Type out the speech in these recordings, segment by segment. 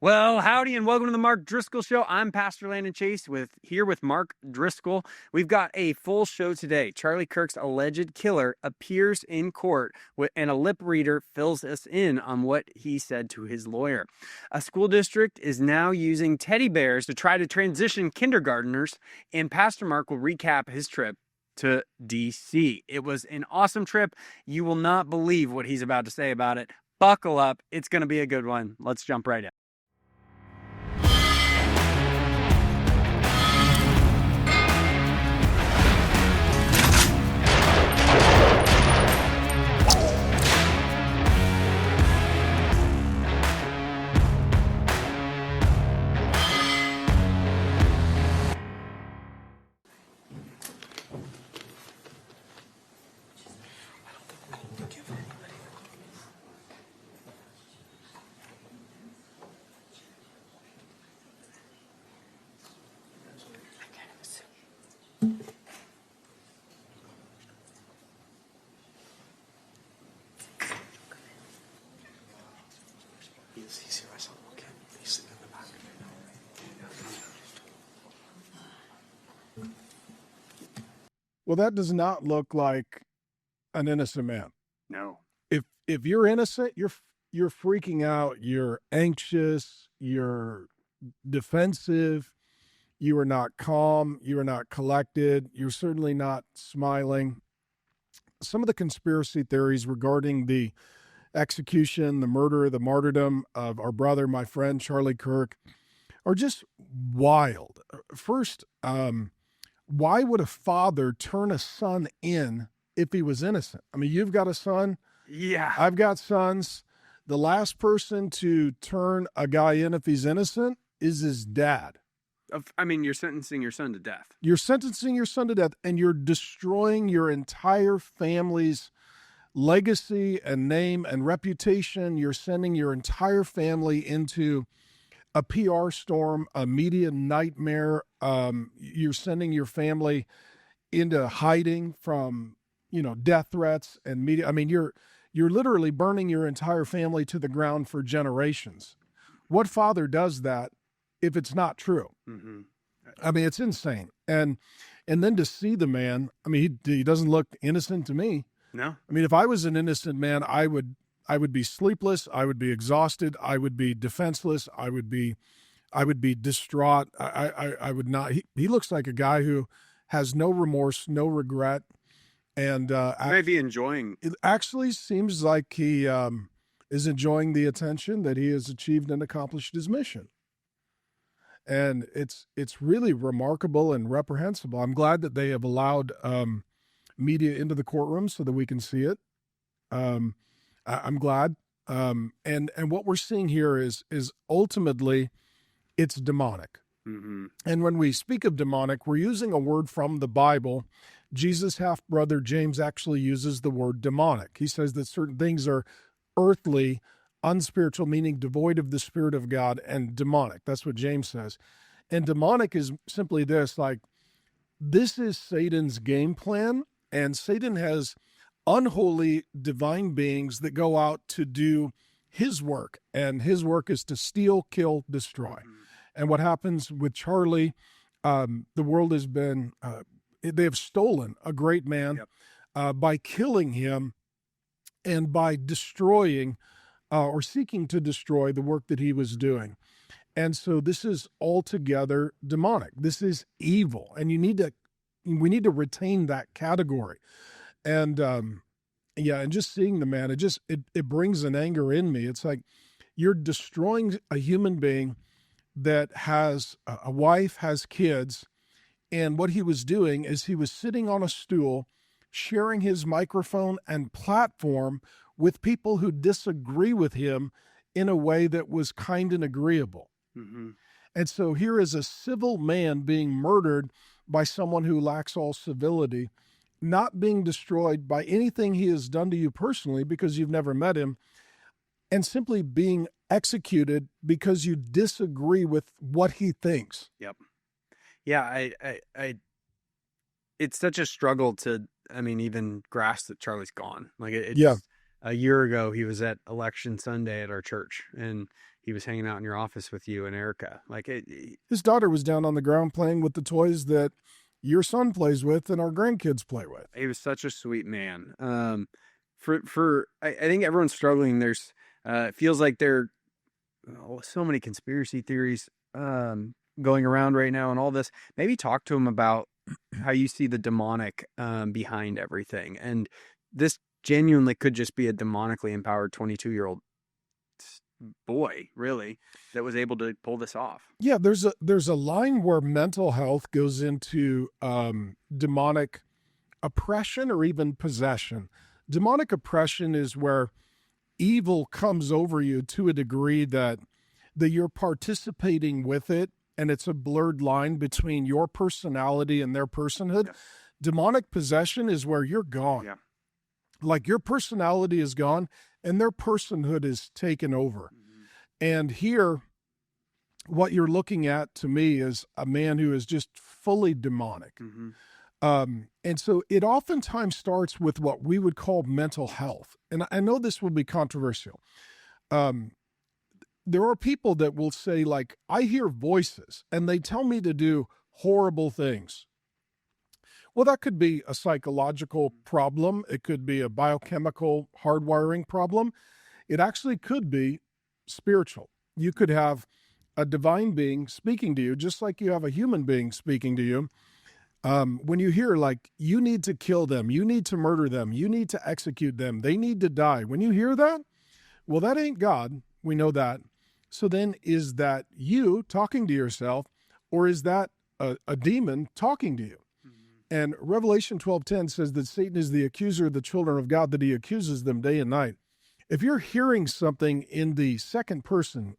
Well, howdy and welcome to the Mark Driscoll Show. I'm Pastor Landon Chase here with Mark Driscoll. We've got a full show today. Charlie Kirk's alleged killer appears in court and a lip reader fills us in on what he said to his lawyer. A school district is now using teddy bears to try to transition kindergartners, and Pastor Mark will recap his trip to DC. It was an awesome trip. You will not believe what he's about to say about it. Buckle up. It's going to be a good one. Let's jump right in. Well, that does not look like an innocent man. No. If you're innocent, you're freaking out, you're anxious, you're defensive, you are not calm, you are not collected, you're certainly not smiling. Some of the conspiracy theories regarding the execution, the murder, the martyrdom of our brother, my friend Charlie Kirk, are just wild. First, why would a father turn a son in if he was innocent? I mean, you've got a son. Yeah. I've got sons. The last person to turn a guy in if he's innocent is his dad. I mean, you're sentencing your son to death. You're sentencing your son to death, and you're destroying your entire family's legacy and name and reputation. You're sending your entire family into a PR storm, a media nightmare. You're sending your family into hiding from, death threats and media. I mean, you're literally burning your entire family to the ground for generations. What father does that if it's not true? Mm-hmm. I mean, it's insane. And then to see the man, I mean, he doesn't look innocent to me. No. I mean, if I was an innocent man, I would be sleepless. I would be exhausted. I would be defenseless. I would be distraught. I would not. He looks like a guy who has no remorse, no regret, and Maybe enjoying. It actually seems like he is enjoying the attention that he has achieved and accomplished his mission. And it's really remarkable and reprehensible. I'm glad that they have allowed media into the courtroom so that we can see it. I'm glad. And what we're seeing here is ultimately it's demonic. Mm-hmm. And when we speak of demonic, we're using a word from the Bible. Jesus' half-brother James actually uses the word demonic. He says that certain things are earthly, unspiritual, meaning devoid of the Spirit of God, and demonic. That's what James says. And demonic is simply this, like, this is Satan's game plan, and Satan has unholy divine beings that go out to do his work, and his work is to steal, kill, destroy. Mm-hmm. And what happens with Charlie, the world has been, they have stolen a great man. Yep. By killing him and by destroying or seeking to destroy the work that he was doing. And so this is altogether demonic. This is evil, and we need to retain that category. And and just seeing the man, it brings an anger in me. It's like you're destroying a human being that has a wife, has kids, and what he was doing is he was sitting on a stool, sharing his microphone and platform with people who disagree with him in a way that was kind and agreeable. Mm-hmm. And so here is a civil man being murdered by someone who lacks all civility, not being destroyed by anything he has done to you personally because you've never met him, and simply being executed because you disagree with what he thinks. Yep. Yeah, it's such a struggle to, even grasp that Charlie's gone. Like, Yeah. a year ago, he was at Election Sunday at our church, and he was hanging out in your office with you and Erika. Like His daughter was down on the ground playing with the toys that your son plays with and our grandkids play with. he was such a sweet man. I think everyone's struggling. There's it feels like there are so many conspiracy theories going around right now and all this. Maybe talk to him about how you see the demonic behind everything. And this genuinely could just be a demonically empowered 22-year-old boy, really, that was able to pull this off. Yeah, there's a line where mental health goes into demonic oppression or even possession. Demonic oppression is where evil comes over you to a degree that you're participating with it, and it's a blurred line between your personality and their personhood. Yeah. Demonic possession is where you're gone. Yeah. Like your personality is gone and their personhood is taken over. Mm-hmm. And here, what you're looking at to me is a man who is just fully demonic. Mm-hmm. And so it oftentimes starts with what we would call mental health. And I know this will be controversial. There are people that will say, like, I hear voices and they tell me to do horrible things. Well, that could be a psychological problem. It could be a biochemical hardwiring problem. It actually could be spiritual. You could have a divine being speaking to you, just like you have a human being speaking to you. When you hear, like, you need to kill them, you need to murder them, you need to execute them, they need to die. When you hear that, well, that ain't God. We know that. So then is that you talking to yourself, or is that a demon talking to you? And Revelation 12:10 says that Satan is the accuser of the children of God, that he accuses them day and night. If you're hearing something in the second person,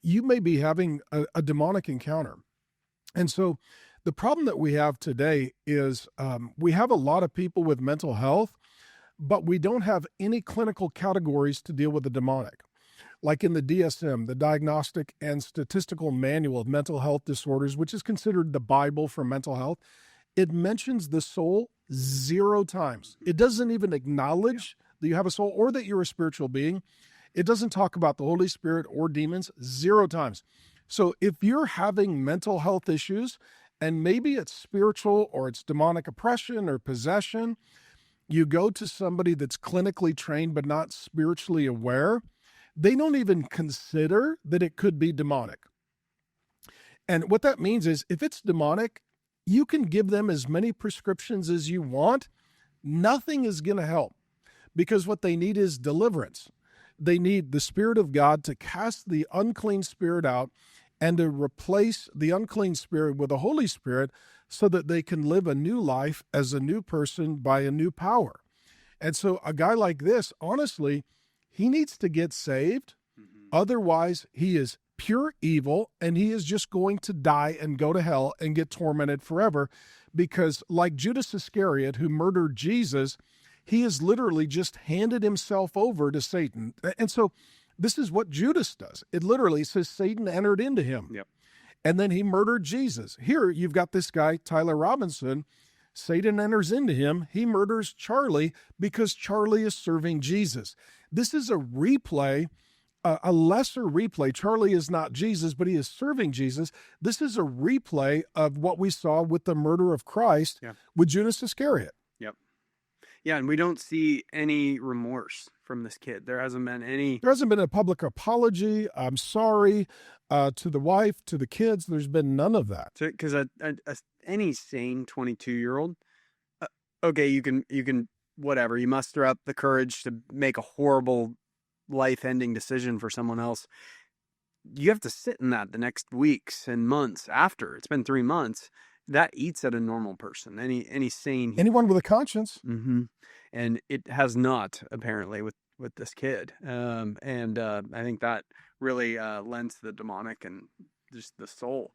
you may be having a demonic encounter. And so the problem that we have today is we have a lot of people with mental health, but we don't have any clinical categories to deal with the demonic. Like in the DSM, the Diagnostic and Statistical Manual of Mental Health Disorders, which is considered the Bible for mental health, it mentions the soul 0 times. It doesn't even acknowledge that you have a soul or that you're a spiritual being. It doesn't talk about the Holy Spirit or demons 0 times. So if you're having mental health issues, and maybe it's spiritual or it's demonic oppression or possession, you go to somebody that's clinically trained but not spiritually aware, they don't even consider that it could be demonic. And what that means is if it's demonic, you can give them as many prescriptions as you want. Nothing is going to help, because what they need is deliverance. They need the Spirit of God to cast the unclean spirit out and to replace the unclean spirit with the Holy Spirit so that they can live a new life as a new person by a new power. And so a guy like this, honestly, he needs to get saved. Mm-hmm. Otherwise, he is pure evil, and he is just going to die and go to hell and get tormented forever, because like Judas Iscariot, who murdered Jesus, he has literally just handed himself over to Satan. And so this is what Judas does. It literally says Satan entered into him. Yep. And then he murdered Jesus. Here you've got this guy, Tyler Robinson. Satan enters into him. He murders Charlie because Charlie is serving Jesus. This is a replay, a lesser replay. Charlie is not Jesus, but he is serving Jesus. This is a replay of what we saw with the murder of Christ with Judas Iscariot. Yep. Yeah, and we don't see any remorse from this kid. There hasn't been a public apology. I'm sorry to the wife, to the kids. There's been none of that. Because any sane 22-year-old, okay, you can whatever. You muster up the courage to make a horrible life-ending decision for someone else. You have to sit in that the next weeks and months after. It's been 3 months. That eats at a normal person, any sane, anyone with a conscience. Mm-hmm. And it has not, apparently, with this kid. I think that really lends to the demonic and just the soul.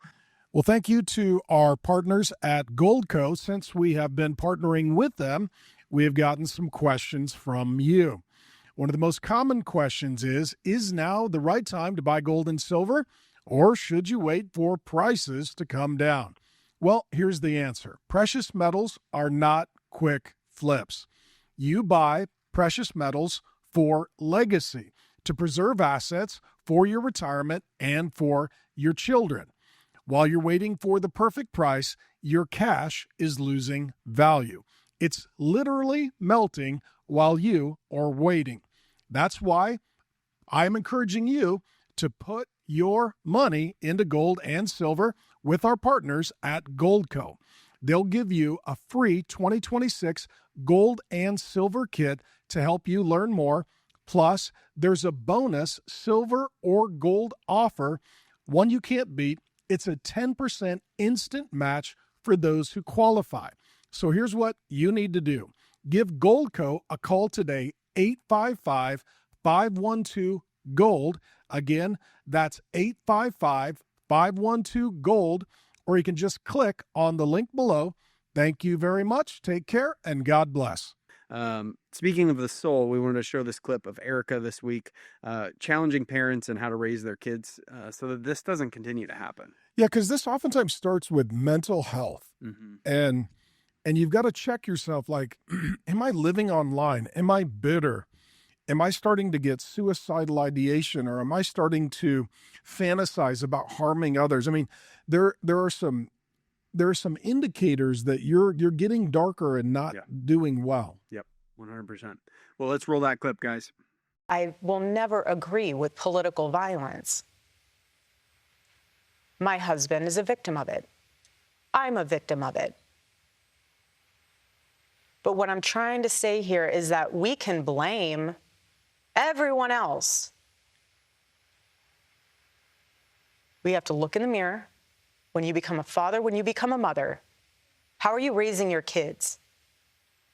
Well, thank you to our partners at Goldco. Since we have been partnering with them, we have gotten some questions from you. One of the most common questions is now the right time to buy gold and silver, or should you wait for prices to come down? Well, here's the answer. Precious metals are not quick flips. You buy precious metals for legacy, to preserve assets for your retirement and for your children. While you're waiting for the perfect price, your cash is losing value. It's literally melting while you are waiting. That's why I'm encouraging you to put your money into gold and silver with our partners at Goldco. They'll give you a free 2026 gold and silver kit to help you learn more. Plus, there's a bonus silver or gold offer, one you can't beat. It's a 10% instant match for those who qualify. So here's what you need to do. Give Goldco a call today, 855-512-GOLD. Again, that's 855-512-GOLD, or you can just click on the link below. Thank you very much. Take care, and God bless. Speaking of the soul, we wanted to show this clip of Erika this week, challenging parents and how to raise their kids so that this doesn't continue to happen. Yeah, because this oftentimes starts with mental health. And you've got to check yourself, like, am I living online? Am I bitter? Am I starting to get suicidal ideation, or am I starting to fantasize about harming others? I mean, there are some indicators that you're getting darker and not doing well. Yep, 100%. Well, let's roll that clip, guys. I will never agree with political violence. My husband is a victim of it. I'm a victim of it. But what I'm trying to say here is that we can blame everyone else. We have to look in the mirror. When you become a father, when you become a mother, how are you raising your kids?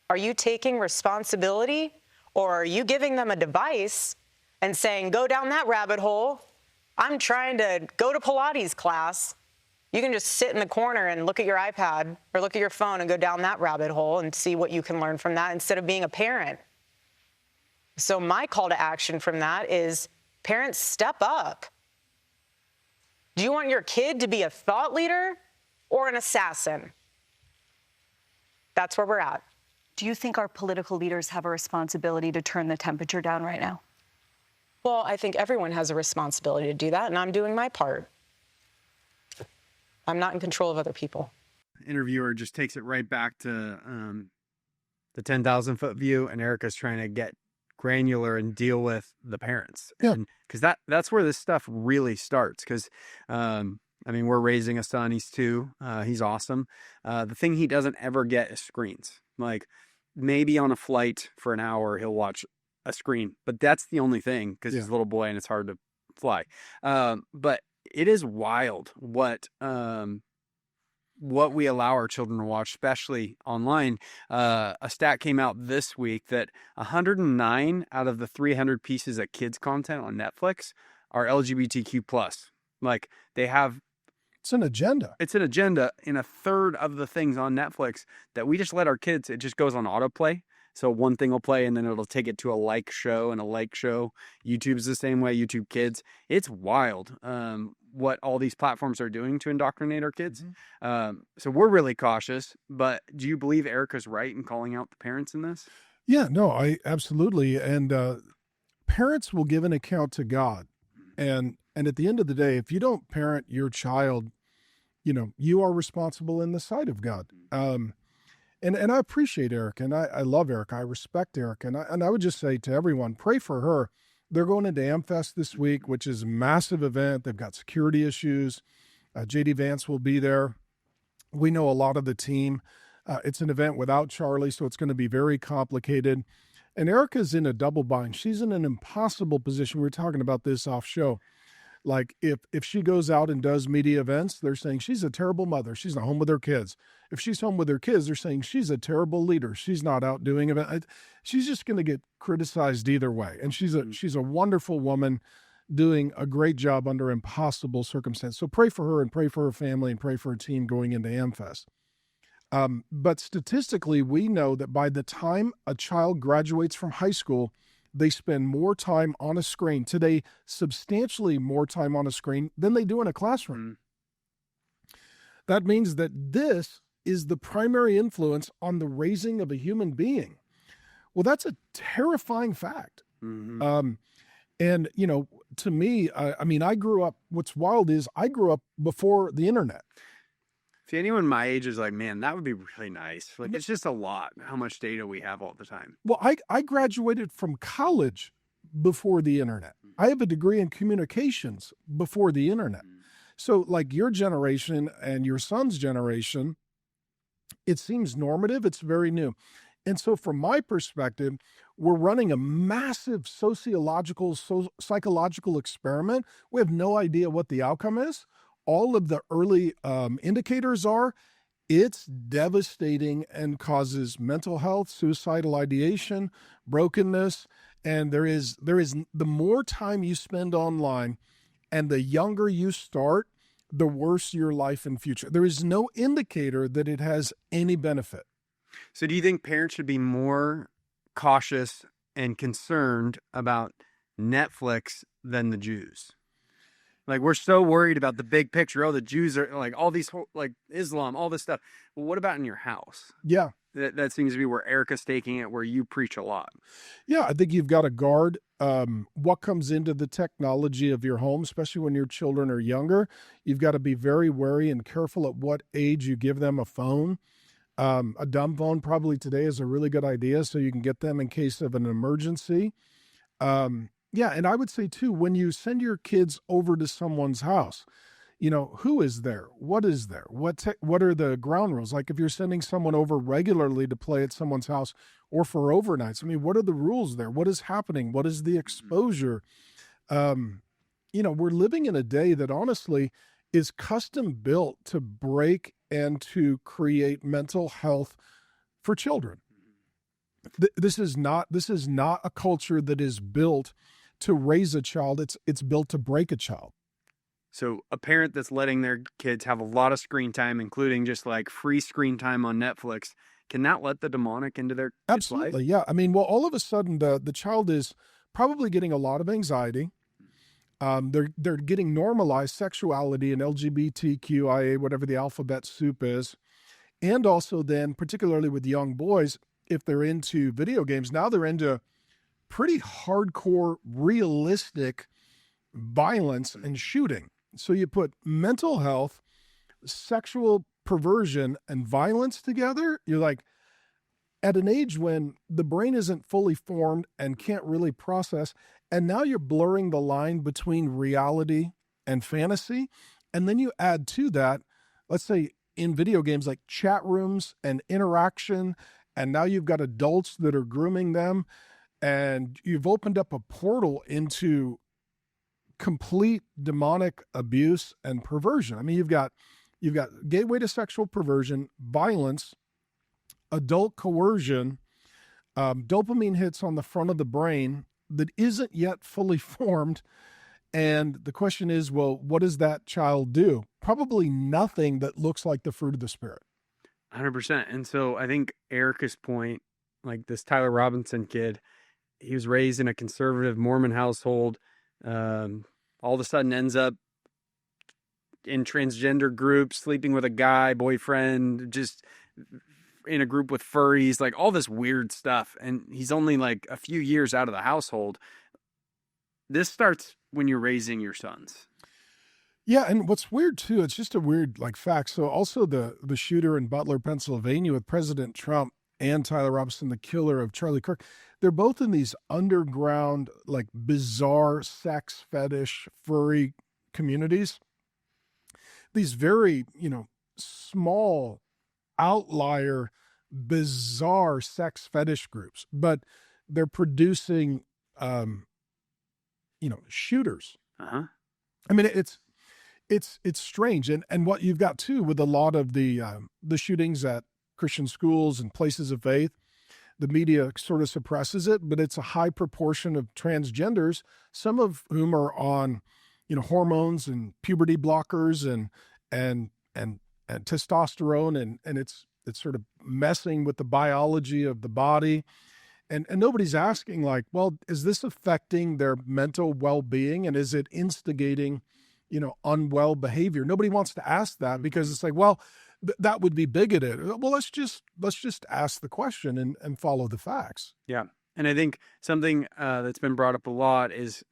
Are you taking responsibility, or are you giving them a device and saying, go down that rabbit hole? I'm trying to go to Pilates class. You can just sit in the corner and look at your iPad or look at your phone and go down that rabbit hole and see what you can learn from that instead of being a parent. So my call to action from that is, parents, step up. Do you want your kid to be a thought leader or an assassin? That's where we're at. Do you think our political leaders have a responsibility to turn the temperature down right now? Well, I think everyone has a responsibility to do that, and I'm doing my part. I'm not in control of other people. Interviewer just takes it right back to the 10,000-foot view, and Erika's trying to get granular and deal with the parents. Yeah. Because that's where this stuff really starts. Because, I mean, we're raising a son. He's 2. He's awesome. The thing he doesn't ever get is screens. Like, maybe on a flight for an hour, he'll watch a screen. But that's the only thing, because he's a little boy and it's hard to fly. But it is wild what we allow our children to watch, especially online. A stat came out this week that 109 out of the 300 pieces of kids content on Netflix are LGBTQ+. Like, they have... It's an agenda. It's an agenda in a third of the things on Netflix that we just let our kids, it just goes on autoplay. So one thing will play and then it'll take it to a like show and a like show. YouTube's the same way, YouTube Kids. It's wild what all these platforms are doing to indoctrinate our kids. So we're really cautious, but do you believe Erika's right in calling out the parents in this? Yeah, no, I absolutely. And parents will give an account to God. And at the end of the day, if you don't parent your child, you know, you are responsible in the sight of God. And I appreciate Erika, and I love Erika. I respect Erika. And I would just say to everyone, pray for her. They're going into AmFest this week, which is a massive event. They've got security issues. J.D. Vance will be there. We know a lot of the team. It's an event without Charlie, so it's going to be very complicated. And Erika's in a double bind. She's in an impossible position. We were talking about this off show. Like, if she goes out and does media events, they're saying she's a terrible mother. She's not home with her kids. If she's home with her kids, they're saying she's a terrible leader. She's not out doing events. She's just going to get criticized either way. And she's a wonderful woman doing a great job under impossible circumstances. So pray for her and pray for her family and pray for her team going into AmFest. But statistically, we know that by the time a child graduates from high school, they spend more time on a screen today, substantially more time on a screen than they do in a classroom. That means that this is the primary influence on the raising of a human being. Well, that's a terrifying fact. Um, and, to me, I mean, I grew up, what's wild is I grew up before the internet. See, anyone my age is like, man, that would be really nice. Like, it's just a lot how much data we have all the time. Well, I graduated from college before the internet. I have a degree in communications before the internet. So like your generation and your son's generation, it seems normative. It's very new. And so from my perspective, we're running a massive psychological experiment. We have no idea what the outcome is. All of the early indicators are it's devastating and causes mental health, suicidal ideation, brokenness. And there is the more time you spend online and the younger you start, the worse your life and future. There is no indicator that it has any benefit. So do you think parents should be more cautious and concerned about Netflix than the Jews? Like, we're so worried about the big picture. Oh, the Jews are like all these, like Islam, all this stuff. Well, what about in your house? Yeah. That seems to be where Erika's taking it, where you preach a lot. Yeah, I think you've got to guard what comes into the technology of your home, especially when your children are younger. You've got to be very wary and careful at what age you give them a phone. A dumb phone probably today is a really good idea, so you can get them in case of an emergency. Yeah, and I would say too, when you send your kids over to someone's house, who is there? What is there? What are the ground rules? Like if you're sending someone over regularly to play at someone's house or for overnights, I mean, what are the rules there? What is happening? What is the exposure? We're living in a day that honestly is custom built to break and to create mental health for children. This is not a culture that is built to raise a child. It's built to break a child. So a parent that's letting their kids have a lot of screen time, including just like free screen time on Netflix, can that let the demonic into their kid's life? Absolutely, yeah. I mean, well, all of a sudden the child is probably getting a lot of anxiety. They're getting normalized sexuality and LGBTQIA, whatever the alphabet soup is. And also then, particularly with young boys, if they're into video games, now they're into pretty hardcore, realistic violence and shooting. So you put mental health, sexual perversion, and violence together. You're like, at an age when the brain isn't fully formed and can't really process, and now you're blurring the line between reality and fantasy. And then you add to that, let's say in video games, like chat rooms and interaction, and now you've got adults that are grooming them, and you've opened up a portal into complete demonic abuse and perversion. I mean, you've got gateway to sexual perversion, violence, adult coercion, dopamine hits on the front of the brain that isn't yet fully formed. And the question is, well, what does that child do? Probably nothing that looks like the fruit of the Spirit. 100%. And so I think Erika's point, like this Tyler Robinson kid, he was raised in a conservative Mormon household, all of a sudden ends up in transgender groups, sleeping with a guy, boyfriend, just in a group with furries, like all this weird stuff. And he's only like a few years out of the household. This starts when you're raising your sons. Yeah, and what's weird too, it's just a weird like fact. So also the shooter in Butler, Pennsylvania with President Trump and Tyler Robinson, the killer of Charlie Kirk, they're both in these underground, like bizarre sex fetish, furry communities. These very, small, outlier, bizarre sex fetish groups, but they're producing, shooters. Uh-huh. I mean, it's strange. And what you've got too with a lot of the shootings at Christian schools and places of faith, the media sort of suppresses it, but it's a high proportion of transgenders, some of whom are on, hormones and puberty blockers and testosterone, and it's sort of messing with the biology of the body. And nobody's asking like, well, is this affecting their mental well-being, and is it instigating, unwell behavior? Nobody wants to ask that because it's like, well, that would be bigoted. Well, let's just ask the question and follow the facts. Yeah. And I think something that's been brought up a lot is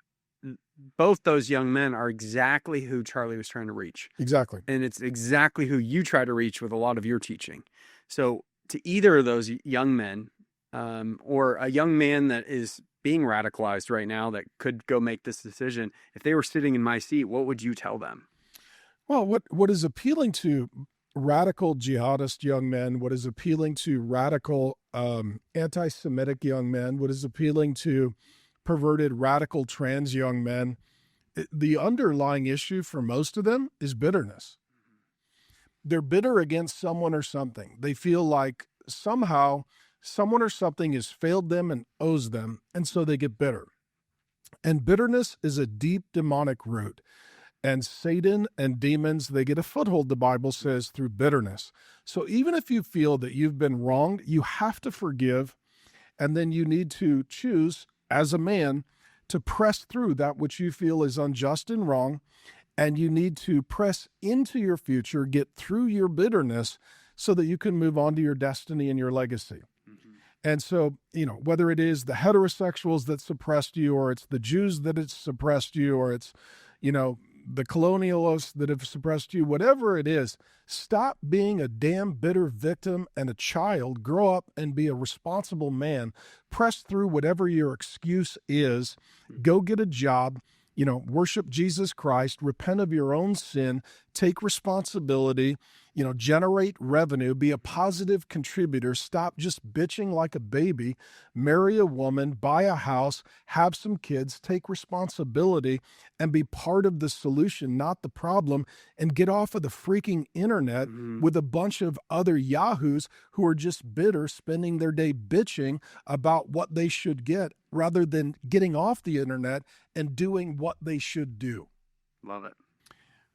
both those young men are exactly who Charlie was trying to reach. Exactly. And it's exactly who you try to reach with a lot of your teaching. So to either of those young men, or a young man that is being radicalized right now that could go make this decision, if they were sitting in my seat, what would you tell them? Well, what is appealing to radical jihadist young men, what is appealing to radical anti-Semitic young men, what is appealing to perverted radical trans young men, the underlying issue for most of them is bitterness. They're bitter against someone or something. They feel like somehow someone or something has failed them and owes them, and so they get bitter. And bitterness is a deep demonic root. And Satan and demons, they get a foothold, the Bible says, through bitterness. So even if you feel that you've been wronged, you have to forgive, and then you need to choose as a man to press through that which you feel is unjust and wrong, and you need to press into your future, get through your bitterness so that you can move on to your destiny and your legacy. And so, whether it is the heterosexuals that suppressed you, or it's the Jews that have suppressed you, or it's, the colonialists that have suppressed you, whatever it is, stop being a damn bitter victim and a child. Grow up and be a responsible man. Press through whatever your excuse is. Go get a job. Worship Jesus Christ, repent of your own sin, take responsibility, generate revenue, be a positive contributor, stop just bitching like a baby, marry a woman, buy a house, have some kids, take responsibility, and be part of the solution, not the problem, and get off of the freaking internet with a bunch of other yahoos who are just bitter, spending their day bitching about what they should get, rather than getting off the internet and doing what they should do. Love it.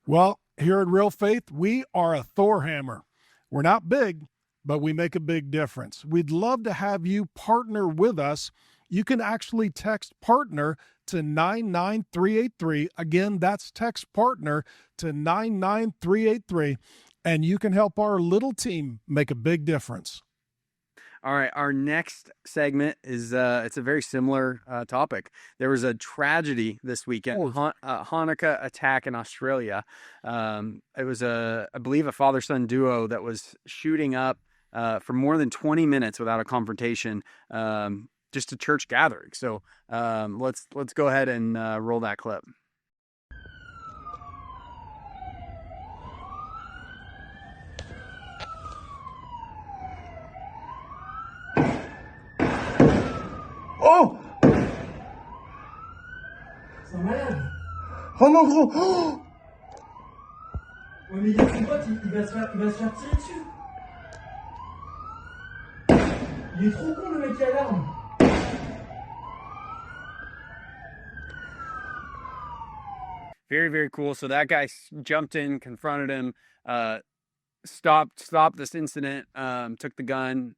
Well, here at Real Faith, we are a Thor hammer. We're not big, but we make a big difference. We'd love to have you partner with us. You can actually text partner to 99383. Again, that's text partner to 99383, and you can help our little team make a big difference. All right, our next segment is it's a very similar topic. There was a tragedy this weekend, Hanukkah attack in Australia. It was I believe a father-son duo that was shooting up for more than 20 minutes without a confrontation, just a church gathering. So let's go ahead and roll that clip. Oh! Ça merde! Oh mon gros! Oh! Ouais, mais il y a son pote, il va se faire tirer dessus! Il est trop con le mec qui a l'arme! Very, very cool. So that guy jumped in, confronted him, stopped this incident, took the gun,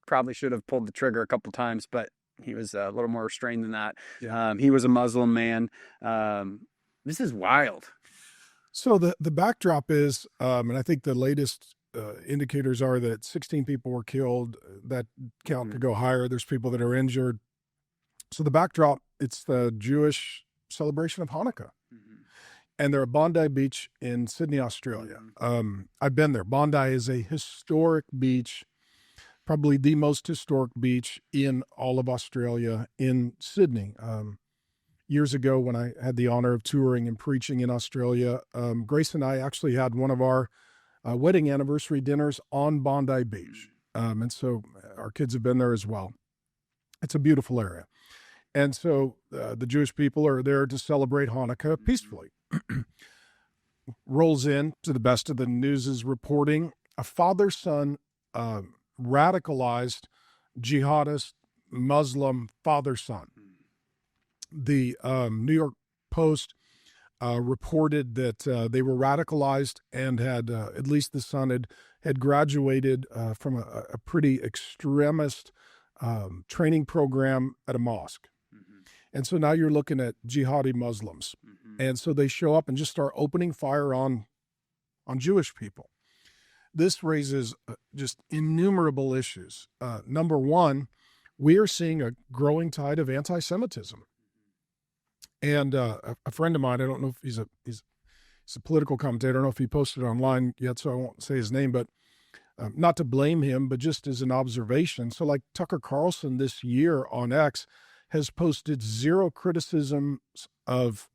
probably should have pulled the trigger a couple times, but he was a little more restrained than that. Yeah. He was a Muslim man. This is wild. So the backdrop is, and I think the latest indicators are that 16 people were killed. That count could go higher. There's people that are injured. So the backdrop, it's the Jewish celebration of Hanukkah. And they're at Bondi Beach in Sydney, Australia. I've been there. Bondi is a historic beach, probably the most historic beach in all of Australia, in Sydney. Years ago, when I had the honor of touring and preaching in Australia, Grace and I actually had one of our wedding anniversary dinners on Bondi Beach. And so our kids have been there as well. It's a beautiful area. And so the Jewish people are there to celebrate Hanukkah peacefully. Rolls in, to the best of the news is reporting, a father-son radicalized jihadist Muslim father-son. The New York Post reported that they were radicalized and had, at least the son had graduated from a pretty extremist training program at a mosque. And so now you're looking at jihadi Muslims. And so they show up and just start opening fire on Jewish people. This raises just innumerable issues. Number one, we are seeing a growing tide of anti-Semitism. And a friend of mine, I don't know if he's a political commentator. I don't know if he posted it online yet, so I won't say his name, but not to blame him, but just as an observation. So like Tucker Carlson this year on X has posted zero criticisms of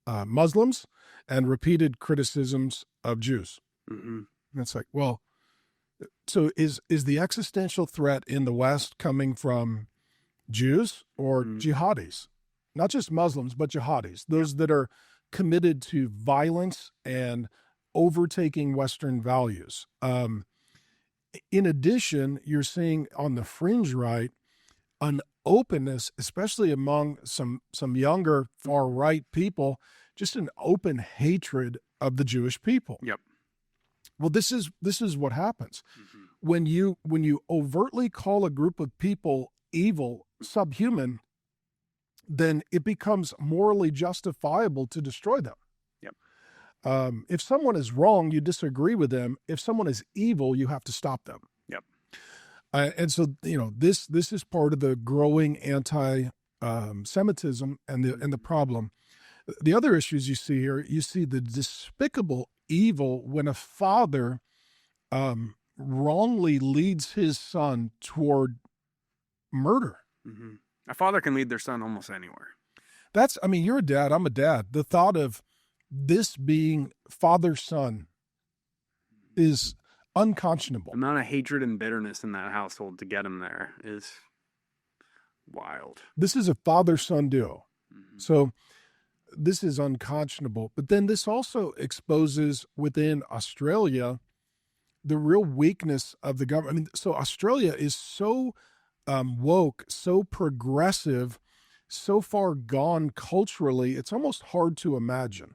Muslims and repeated criticisms of Jews. Mm-hmm. And it's like, well, so is the existential threat in the West coming from Jews or jihadis? Not just Muslims, but jihadis, those that are committed to violence and overtaking Western values. In addition, you're seeing on the fringe right an openness, especially among some younger far right people, just an open hatred of the Jewish people. Yep. Well, this is what happens when you overtly call a group of people evil, subhuman, then it becomes morally justifiable to destroy them. Yep. If someone is wrong, you disagree with them. If someone is evil, you have to stop them. Yep. And so, this is part of the growing anti-Semitism and the problem. The other issues you see here, you see the despicable evil when a father wrongly leads his son toward murder. Mm-hmm. A father can lead their son almost anywhere. You're a dad, I'm a dad. The thought of this being father-son is unconscionable. The amount of hatred and bitterness in that household to get him there is wild. This is a father-son duo. Mm-hmm. So this is unconscionable. But then this also exposes within Australia the real weakness of the government. So Australia is so woke, so progressive, so far gone culturally, it's almost hard to imagine.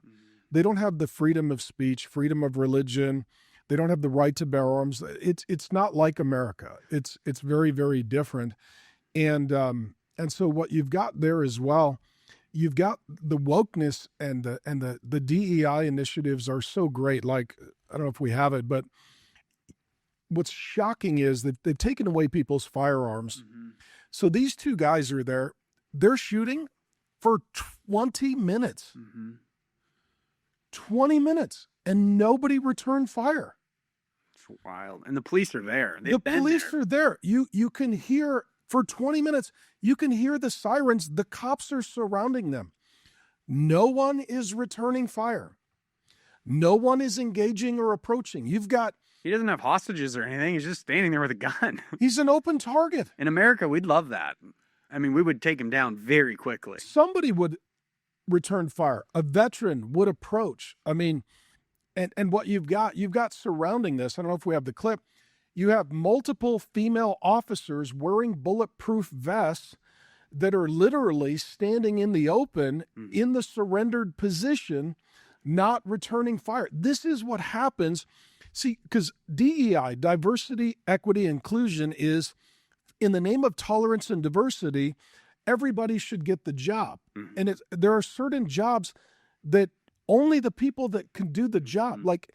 They don't have the freedom of speech, freedom of religion. They don't have the right to bear arms. It's not like America. It's very, very different. And so what you've got there as well, you've got the wokeness and the DEI initiatives are so great. Like, I don't know if we have it, but what's shocking is that they've taken away people's firearms. Mm-hmm. So these two guys are there. They're shooting for 20 minutes. Mm-hmm. 20 minutes, and nobody returned fire. It's wild. And the police are there. The police are there. You can hear, for 20 minutes, you can hear the sirens. The cops are surrounding them. No one is returning fire. No one is engaging or approaching. He doesn't have hostages or anything. He's just standing there with a gun. He's an open target. In America, we'd love that. We would take him down very quickly. Somebody would return fire. A veteran would approach. And what you've got surrounding this, I don't know if we have the clip, you have multiple female officers wearing bulletproof vests that are literally standing in the open in the surrendered position, not returning fire. This is what happens. See, because DEI, diversity, equity, inclusion, is in the name of tolerance and diversity, everybody should get the job. Mm-hmm. And there are certain jobs that only the people that can do the job. Mm-hmm. Like,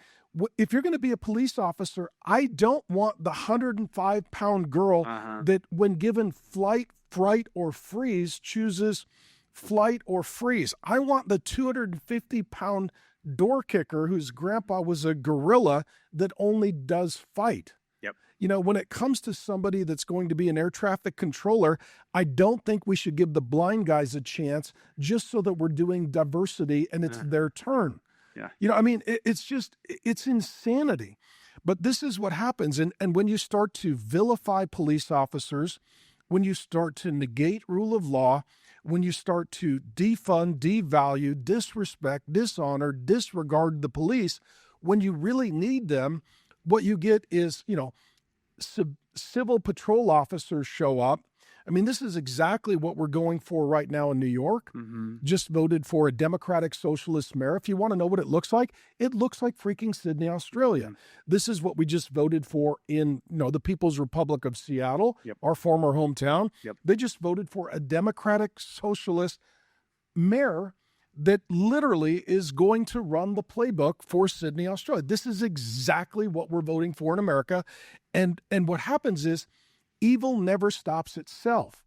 if you're going to be a police officer, I don't want the 105-pound girl that when given flight, fright, or freeze chooses flight or freeze. I want the 250-pound door kicker whose grandpa was a gorilla that only does fight. Yep. When it comes to somebody that's going to be an air traffic controller, I don't think we should give the blind guys a chance just so that we're doing diversity and it's their turn. Yeah. It's insanity. But this is what happens. And when you start to vilify police officers, when you start to negate rule of law, when you start to defund, devalue, disrespect, dishonor, disregard the police, when you really need them, what you get is, civil patrol officers show up. This is exactly what we're going for right now in New York. Mm-hmm. Just voted for a Democratic Socialist mayor. If you want to know what it looks like freaking Sydney, Australia. Mm-hmm. This is what we just voted for in the People's Republic of Seattle, our former hometown. Yep. They just voted for a Democratic Socialist mayor that literally is going to run the playbook for Sydney, Australia. This is exactly what we're voting for in America. And what happens is evil never stops itself.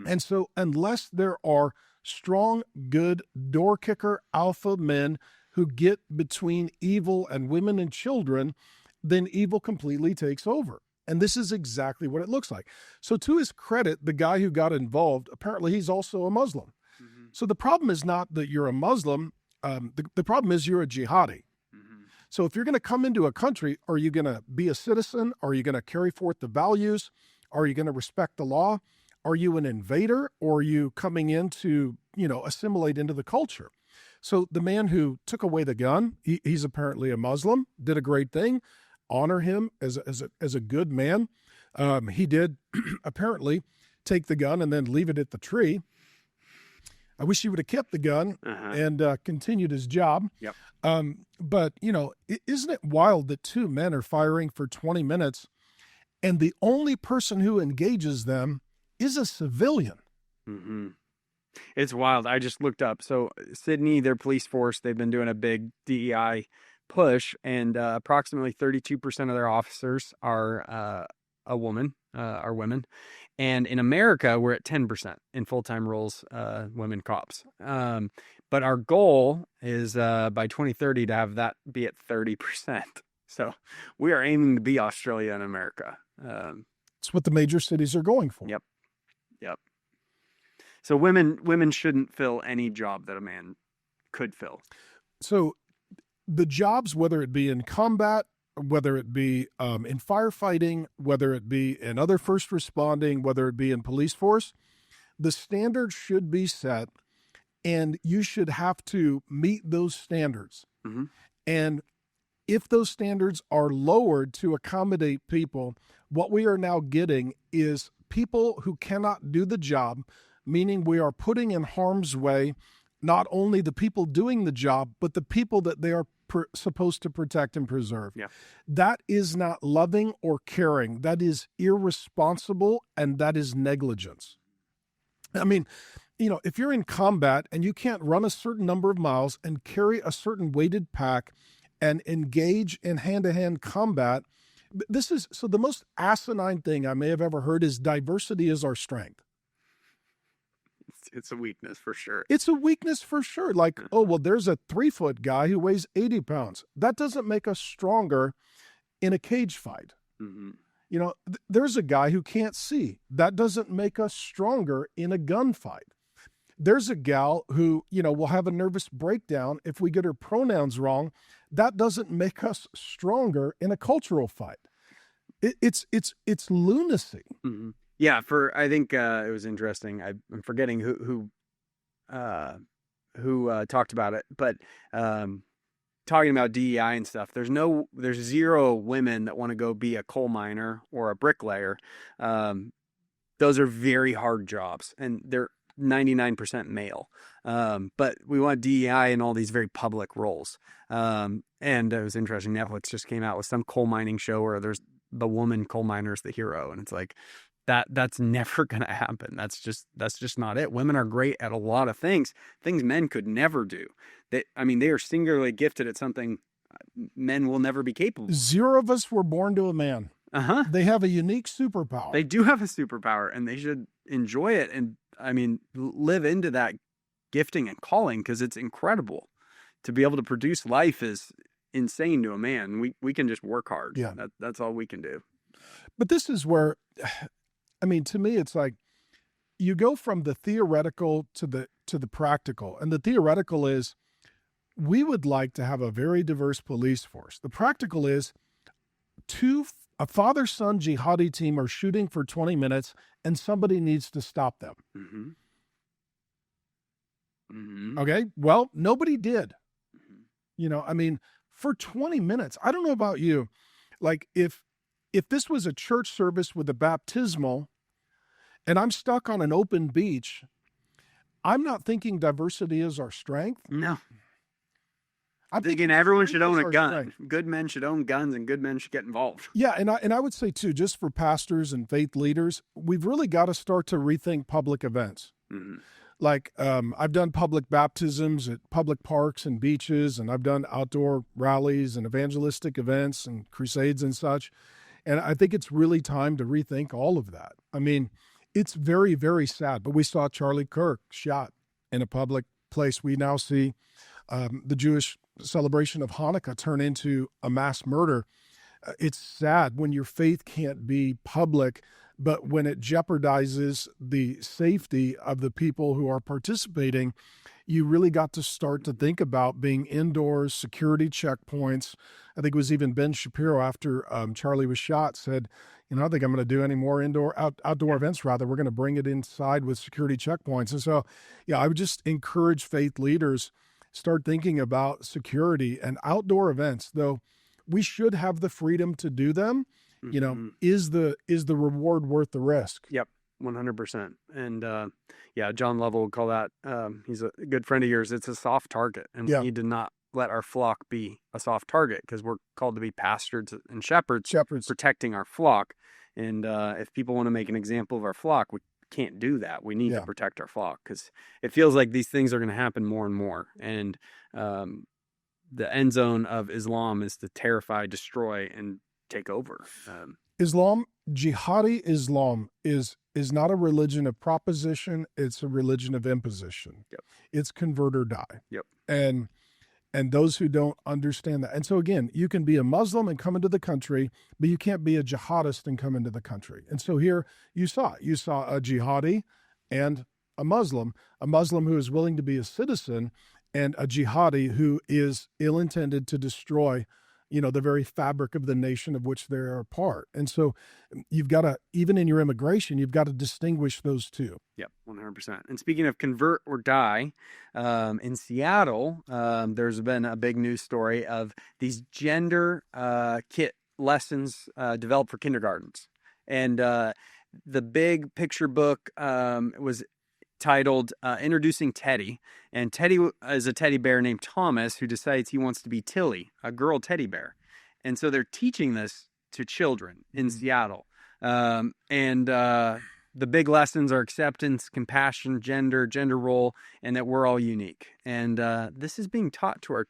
And so unless there are strong, good, door kicker alpha men who get between evil and women and children, then evil completely takes over. And this is exactly what it looks like. So to his credit, the guy who got involved, apparently he's also a Muslim. So the problem is not that you're a Muslim. The problem is you're a jihadi. So if you're going to come into a country, are you going to be a citizen? Are you going to carry forth the values? Are you going to respect the law? Are you an invader, or are you coming in to, assimilate into the culture? So the man who took away the gun, he's apparently a Muslim, did a great thing. Honor him as a good man. He did apparently take the gun and then leave it at the tree. I wish he would have kept the gun and continued his job. Yep. But, isn't it wild that two men are firing for 20 minutes and the only person who engages them is a civilian? It's wild. I just looked up. So Sydney, their police force, they've been doing a big DEI push, and approximately 32% of their officers are women. And in America, we're at 10% in full-time roles, women cops. But our goal is by 2030 to have that be at 30%. So we are aiming to be Australia and America. It's what the major cities are going for. Yep. So women shouldn't fill any job that a man could fill. So the jobs, whether it be in combat, whether it be in firefighting, whether it be in other first responding, whether it be in police force, the standards should be set, and you should have to meet those standards. And if those standards are lowered to accommodate people, what we are now getting is people who cannot do the job, meaning we are putting in harm's way not only the people doing the job, but the people that they are supposed to protect and preserve. Yeah. That is not loving or caring. That is irresponsible, and that is negligence. I mean, if you're in combat and you can't run a certain number of miles and carry a certain weighted pack and engage in hand-to-hand combat, so the most asinine thing I may have ever heard is diversity is our strength. It's a weakness for sure. It's a weakness for sure. Like, there's a 3-foot guy who weighs 80 pounds. That doesn't make us stronger in a cage fight. There's a guy who can't see. That doesn't make us stronger in a gunfight. There's a gal who, will have a nervous breakdown if we get her pronouns wrong. That doesn't make us stronger in a cultural fight. It's lunacy. Yeah, I think it was interesting. I'm forgetting who talked about it, but talking about DEI and stuff. There's zero women that want to go be a coal miner or a bricklayer. Those are very hard jobs, and they're 99% male. But we want DEI in all these very public roles. And it was interesting. Netflix just came out with some coal mining show where there's the woman coal miner is the hero, and it's like, that's never going to happen. That's just not it. Women are great at a lot of things men could never do. They are singularly gifted at something men will never be capable of. Zero of us were born to a man. They have a unique superpower. They do have a superpower, and they should enjoy it and live into that gifting and calling, because it's incredible. To be able to produce life is insane to a man. We can just work hard. Yeah. That's all we can do. But this is where, to me, it's like you go from the theoretical to the practical. And the theoretical is we would like to have a very diverse police force. The practical is a father-son jihadi team are shooting for 20 minutes and somebody needs to stop them. Okay? Well, nobody did. For 20 minutes, I don't know about you. Like if this was a church service with a baptismal and I'm stuck on an open beach, I'm not thinking diversity is our strength. No. I'm thinking everyone should own a gun. Strength. Good men should own guns, and good men should get involved. Yeah, and I would say too, just for pastors and faith leaders, we've really got to start to rethink public events. Like I've done public baptisms at public parks and beaches, and I've done outdoor rallies and evangelistic events and crusades and such. And I think it's really time to rethink all of that. I mean, it's very, very sad, but we saw Charlie Kirk shot in a public place. We now see the Jewish celebration of Hanukkah turn into a mass murder. It's sad when your faith can't be public, but when it jeopardizes the safety of the people who are participating, you really got to start to think about being indoors, security checkpoints. I think it was even Ben Shapiro, after Charlie was shot, said, I don't think I'm going to do any more outdoor events. Rather, we're going to bring it inside with security checkpoints. And so, I would just encourage faith leaders, start thinking about security and outdoor events, though we should have the freedom to do them. Is the reward worth the risk? Yep. 100%. And John Lovell would call that, he's a good friend of yours, it's a soft target. And we need to not let our flock be a soft target, because we're called to be pastors and shepherds protecting our flock. And if people want to make an example of our flock, we can't do that. We need to protect our flock, because it feels like these things are going to happen more and more. And the end zone of Islam is to terrify, destroy, and take over. Jihadi Islam is not a religion of proposition. It's a religion of imposition. Yep. It's convert or die. Yep. And those who don't understand that. And so again, you can be a Muslim and come into the country, but you can't be a jihadist and come into the country. And so here you saw a jihadi and a Muslim who is willing to be a citizen, and a jihadi who is ill-intended to destroy the very fabric of the nation of which they are a part. And so you've got to, even in your immigration, you've got to distinguish those two. Yep, 100%. And speaking of convert or die, in Seattle, there's been a big news story of these gender kit lessons developed for kindergartens. And the big picture book was titled Introducing Teddy. And Teddy is a teddy bear named Thomas who decides he wants to be Tilly, a girl teddy bear. And so they're teaching this to children in Seattle. The big lessons are acceptance, compassion, gender role, and that we're all unique. And this is being taught to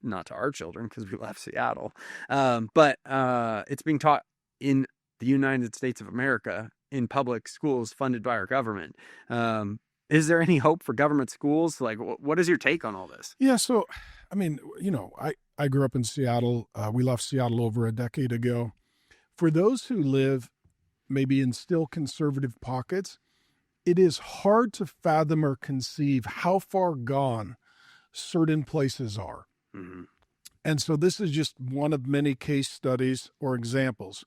not to our children, because we left Seattle, but it's being taught in the United States of America in public schools funded by our government. Is there any hope for government schools? Like, what is your take on all this? Yeah. So, I mean, I grew up in Seattle. We left Seattle over a decade ago. For those who live maybe in still conservative pockets, it is hard to fathom or conceive how far gone certain places are. Mm-hmm. And so this is just one of many case studies or examples.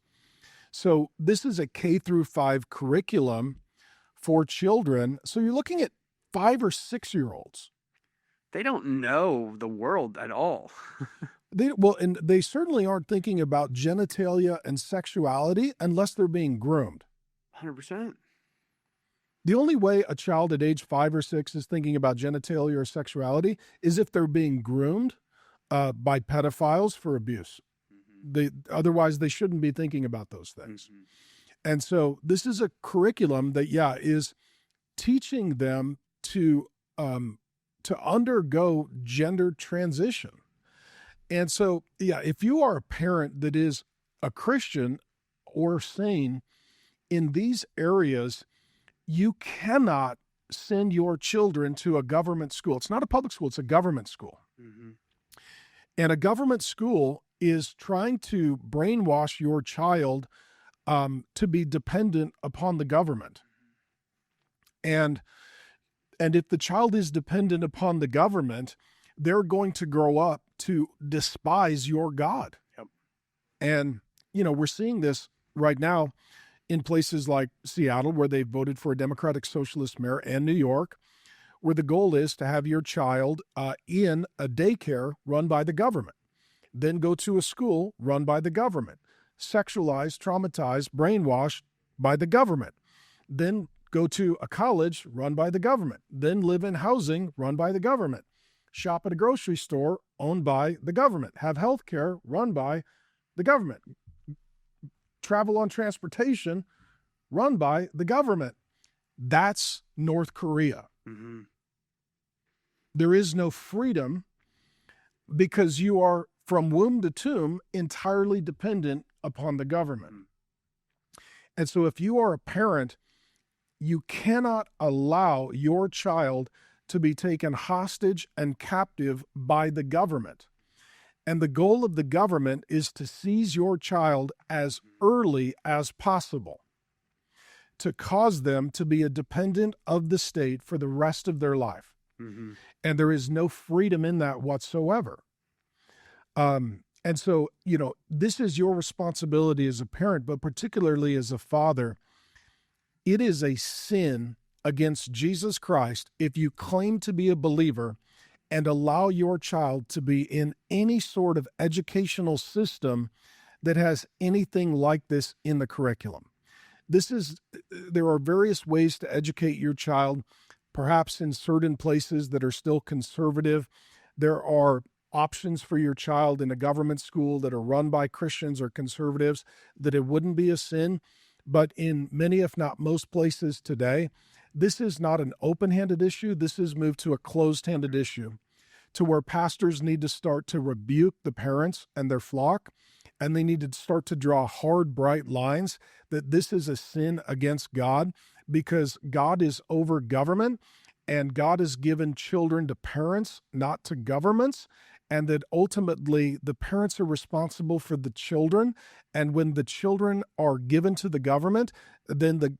So this is a K-5 curriculum for children. So you're looking at 5 or 6 year olds. They don't know the world at all. And they certainly aren't thinking about genitalia and sexuality unless they're being groomed. 100%. The only way a child at age 5 or 6 is thinking about genitalia or sexuality is if they're being groomed by pedophiles for abuse. Otherwise, they shouldn't be thinking about those things. Mm-hmm. And so this is a curriculum that, is teaching them to undergo gender transition. And so, if you are a parent that is a Christian or sane in these areas, you cannot send your children to a government school. It's not a public school, it's a government school. Mm-hmm. And a government school is trying to brainwash your child to be dependent upon the government. And if the child is dependent upon the government, they're going to grow up to despise your God. Yep. And, we're seeing this right now in places like Seattle, where they voted for a Democratic Socialist mayor, and New York, where the goal is to have your child in a daycare run by the government, then go to a school run by the government, sexualized, traumatized, brainwashed by the government, then go to a college run by the government, then live in housing run by the government, shop at a grocery store owned by the government, have health care run by the government, travel on transportation run by the government. That's North Korea. Mm-hmm. There is no freedom because you are, from womb to tomb, entirely dependent upon the government. And so if you are a parent, you cannot allow your child to be taken hostage and captive by the government. And the goal of the government is to seize your child as early as possible, to cause them to be a dependent of the state for the rest of their life. Mm-hmm. And there is no freedom in that whatsoever. And so, this is your responsibility as a parent, but particularly as a father. It is a sin against Jesus Christ if you claim to be a believer and allow your child to be in any sort of educational system that has anything like this in the curriculum. There are various ways to educate your child, perhaps in certain places that are still conservative. There are options for your child in a government school that are run by Christians or conservatives that it wouldn't be a sin. But in many, if not most places today, this is not an open-handed issue. This is moved to a closed-handed issue, to where pastors need to start to rebuke the parents and their flock, and they need to start to draw hard, bright lines that this is a sin against God, because God is over government, and God has given children to parents, not to governments, and that ultimately the parents are responsible for the children. And when the children are given to the government, then the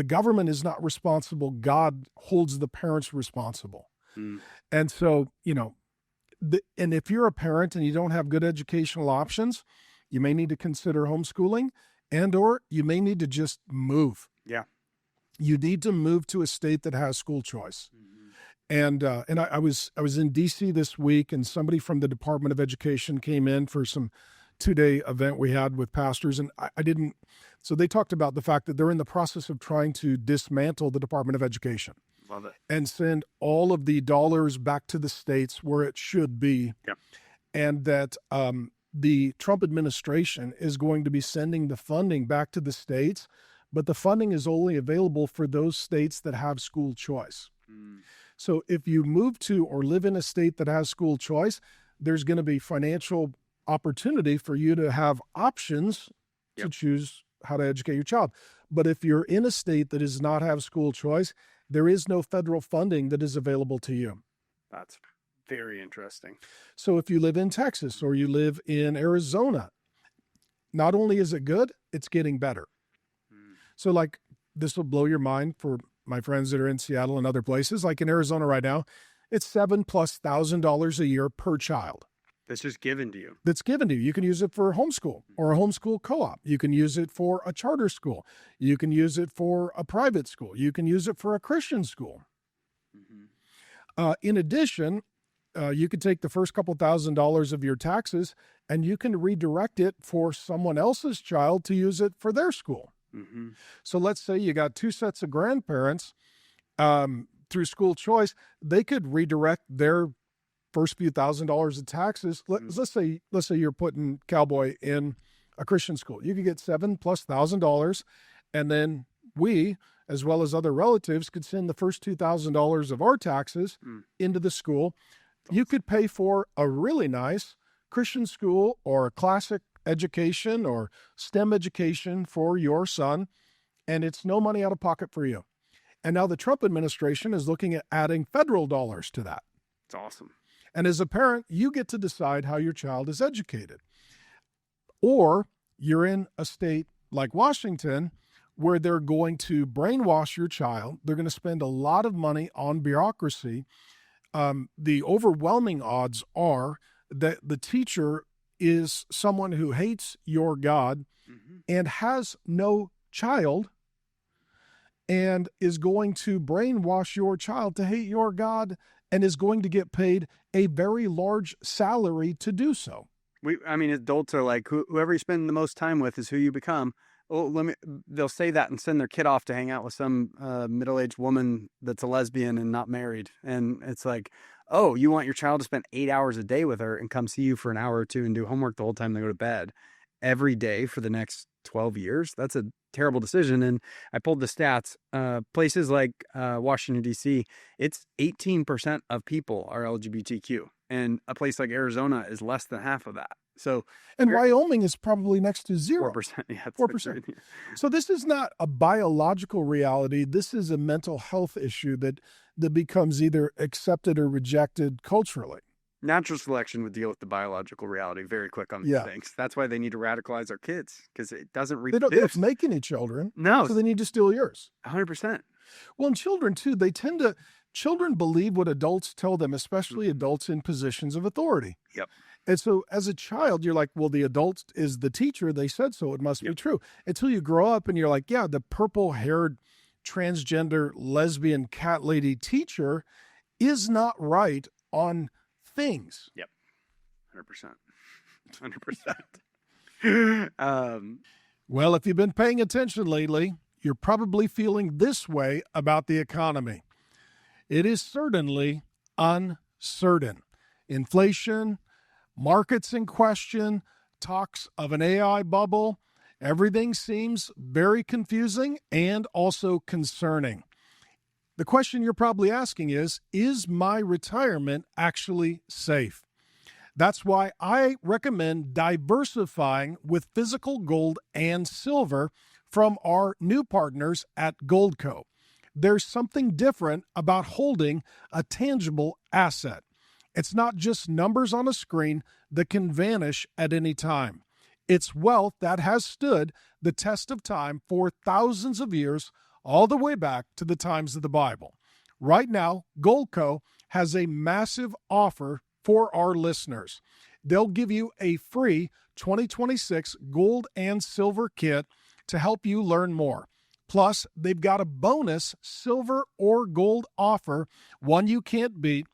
government is not responsible. God holds the parents responsible. Mm. And so, and if you're a parent and you don't have good educational options, you may need to consider homeschooling, or you may need to just move. Yeah. You need to move to a state that has school choice. And I was in DC this week, and somebody from the Department of Education came in for some 2-day event we had with pastors, and so they talked about the fact that they're in the process of trying to dismantle the Department of Education. Love it. And send all of the dollars back to the states where it should be. Yep. And that the Trump administration is going to be sending the funding back to the states, but the funding is only available for those states that have school choice. Mm. So if you move to or live in a state that has school choice, there's going to be financial opportunity for you to have options to choose how to educate your child. But if you're in a state that does not have school choice, there is no federal funding that is available to you. That's very interesting. So if you live in Texas or you live in Arizona, not only is it good, it's getting better. Mm. So this will blow your mind for my friends that are in Seattle and other places. Like in Arizona right now, it's $7,000+ a year per child. That's just given to you. That's given to you. You can use it for homeschool or a homeschool co-op. You can use it for a charter school. You can use it for a private school. You can use it for a Christian school. Mm-hmm. In addition, you could take the first couple $1,000s of your taxes and you can redirect it for someone else's child to use it for their school. Mm-hmm. So let's say you got 2 sets of grandparents through school choice. They could redirect their first few $1,000s of taxes. Let's say you're putting Cowboy in a Christian school. You could get $7,000+, and then we, as well as other relatives, could send the first $2,000 of our taxes into the school. You could pay for a really nice Christian school or a classic education or STEM education for your son, and it's no money out of pocket for you. And now the Trump administration is looking at adding federal dollars to that. It's awesome. And as a parent, you get to decide how your child is educated. Or you're in a state like Washington where they're going to brainwash your child. They're going to spend a lot of money on bureaucracy. The overwhelming odds are that the teacher is someone who hates your God and has no child and is going to brainwash your child to hate your God and is going to get paid a very large salary to do so. Adults are like, whoever you spend the most time with is who you become. Oh, they'll say that and send their kid off to hang out with some middle-aged woman that's a lesbian and not married. And it's like, oh, you want your child to spend 8 hours a day with her and come see you for an hour or two and do homework the whole time they go to bed every day for the next 12 years? That's a terrible decision. And I pulled the stats. Places like Washington, D.C., it's 18% of people are LGBTQ. And a place like Arizona is less than half of that. So And Wyoming is probably next to 0. 4%. Yeah, that's 4%. So this is not a biological reality. This is a mental health issue that becomes either accepted or rejected culturally. Natural selection would deal with the biological reality very quick on these things. That's why they need to radicalize our kids, because it doesn't They don't reproduce. make any children. No. So they need to steal yours. 100%. Well, and children too, children believe what adults tell them, especially adults in positions of authority. Yep. And so as a child, you're like, well, the adult is the teacher. They said so. It must be true. Until you grow up and you're like, yeah, the purple-haired transgender lesbian cat lady teacher is not right on things. Yep. 100%. 100%. Well, if you've been paying attention lately, you're probably feeling this way about the economy. It is certainly uncertain. Inflation, markets in question, talks of an AI bubble. Everything seems very confusing and also concerning. The question you're probably asking is my retirement actually safe? That's why I recommend diversifying with physical gold and silver from our new partners at Goldco. There's something different about holding a tangible asset. It's not just numbers on a screen that can vanish at any time. It's wealth that has stood the test of time for thousands of years, all the way back to the times of the Bible. Right now, Goldco has a massive offer for our listeners. They'll give you a free 2026 gold and silver kit to help you learn more. Plus, they've got a bonus silver or gold offer, one you can't beat,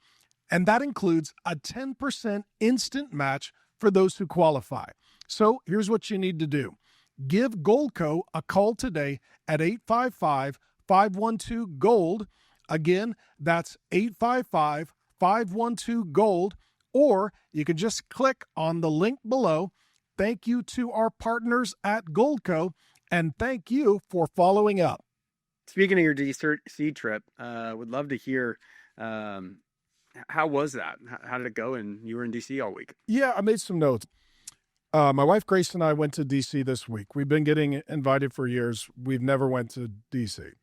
and that includes a 10% instant match for those who qualify. So here's what you need to do. Give Goldco a call today at 855-512-GOLD. Again, that's 855-512-GOLD, or you can just click on the link below. Thank you to our partners at Goldco, and thank you for following up. Speaking of your DC trip, would love to hear, how was that? How did it go? And you were in DC all week. Yeah, I made some notes. My wife Grace and I went to DC this week. We've been getting invited for years. We've never went to DC.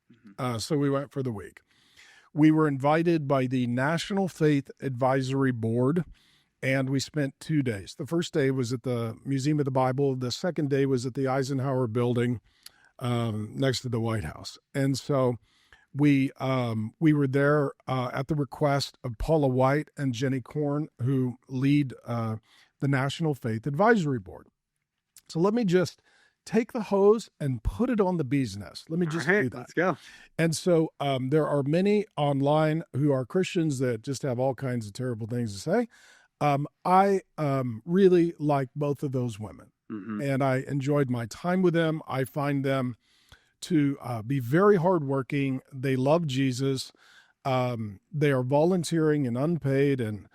So we went for the week. We were invited by the National Faith Advisory Board, and we spent 2 days. The first day was at the Museum of the Bible. The second day was at the Eisenhower Building next to the White House. And so we were there at the request of Paula White and Jenny Korn, who lead the National Faith Advisory Board. So let me just take the hose and put it on the bee's nest. Let me just do that. Let's go. And so there are many online who are Christians that just have all kinds of terrible things to say. I really like both of those women, and I enjoyed my time with them. I find them to be very hardworking. They love Jesus. They are volunteering and unpaid and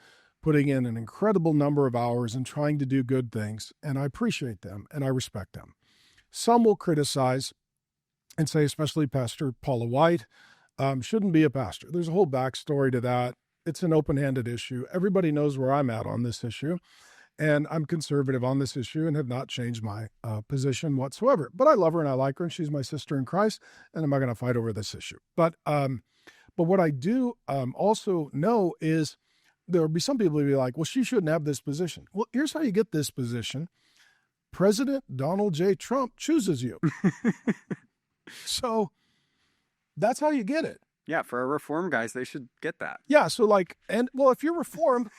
putting in an incredible number of hours and trying to do good things. And I appreciate them and I respect them. Some will criticize and say, especially Pastor Paula White, shouldn't be a pastor. There's a whole backstory to that. It's an open-handed issue. Everybody knows where I'm at on this issue. And I'm conservative on this issue and have not changed my position whatsoever. But I love her and I like her, and she's my sister in Christ, and I'm not going to fight over this issue. But what I do also know is there'll be some people who be like, well, she shouldn't have this position. Well, here's how you get this position. President Donald J. Trump chooses you. So that's how you get it. Yeah, for our reform guys, they should get that. Yeah, so if you're reformed,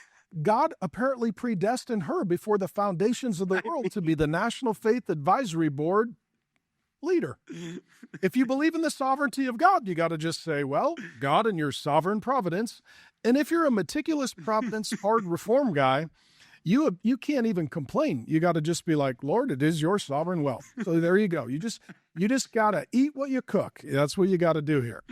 God apparently predestined her before the foundations of the world to be the National Faith Advisory Board leader. If you believe in the sovereignty of God, you got to just say, well, God and your sovereign providence. And if you're a meticulous providence, hard reform guy, you can't even complain. You got to just be like, Lord, it is your sovereign will. So there you go. You just got to eat what you cook. That's what you got to do here.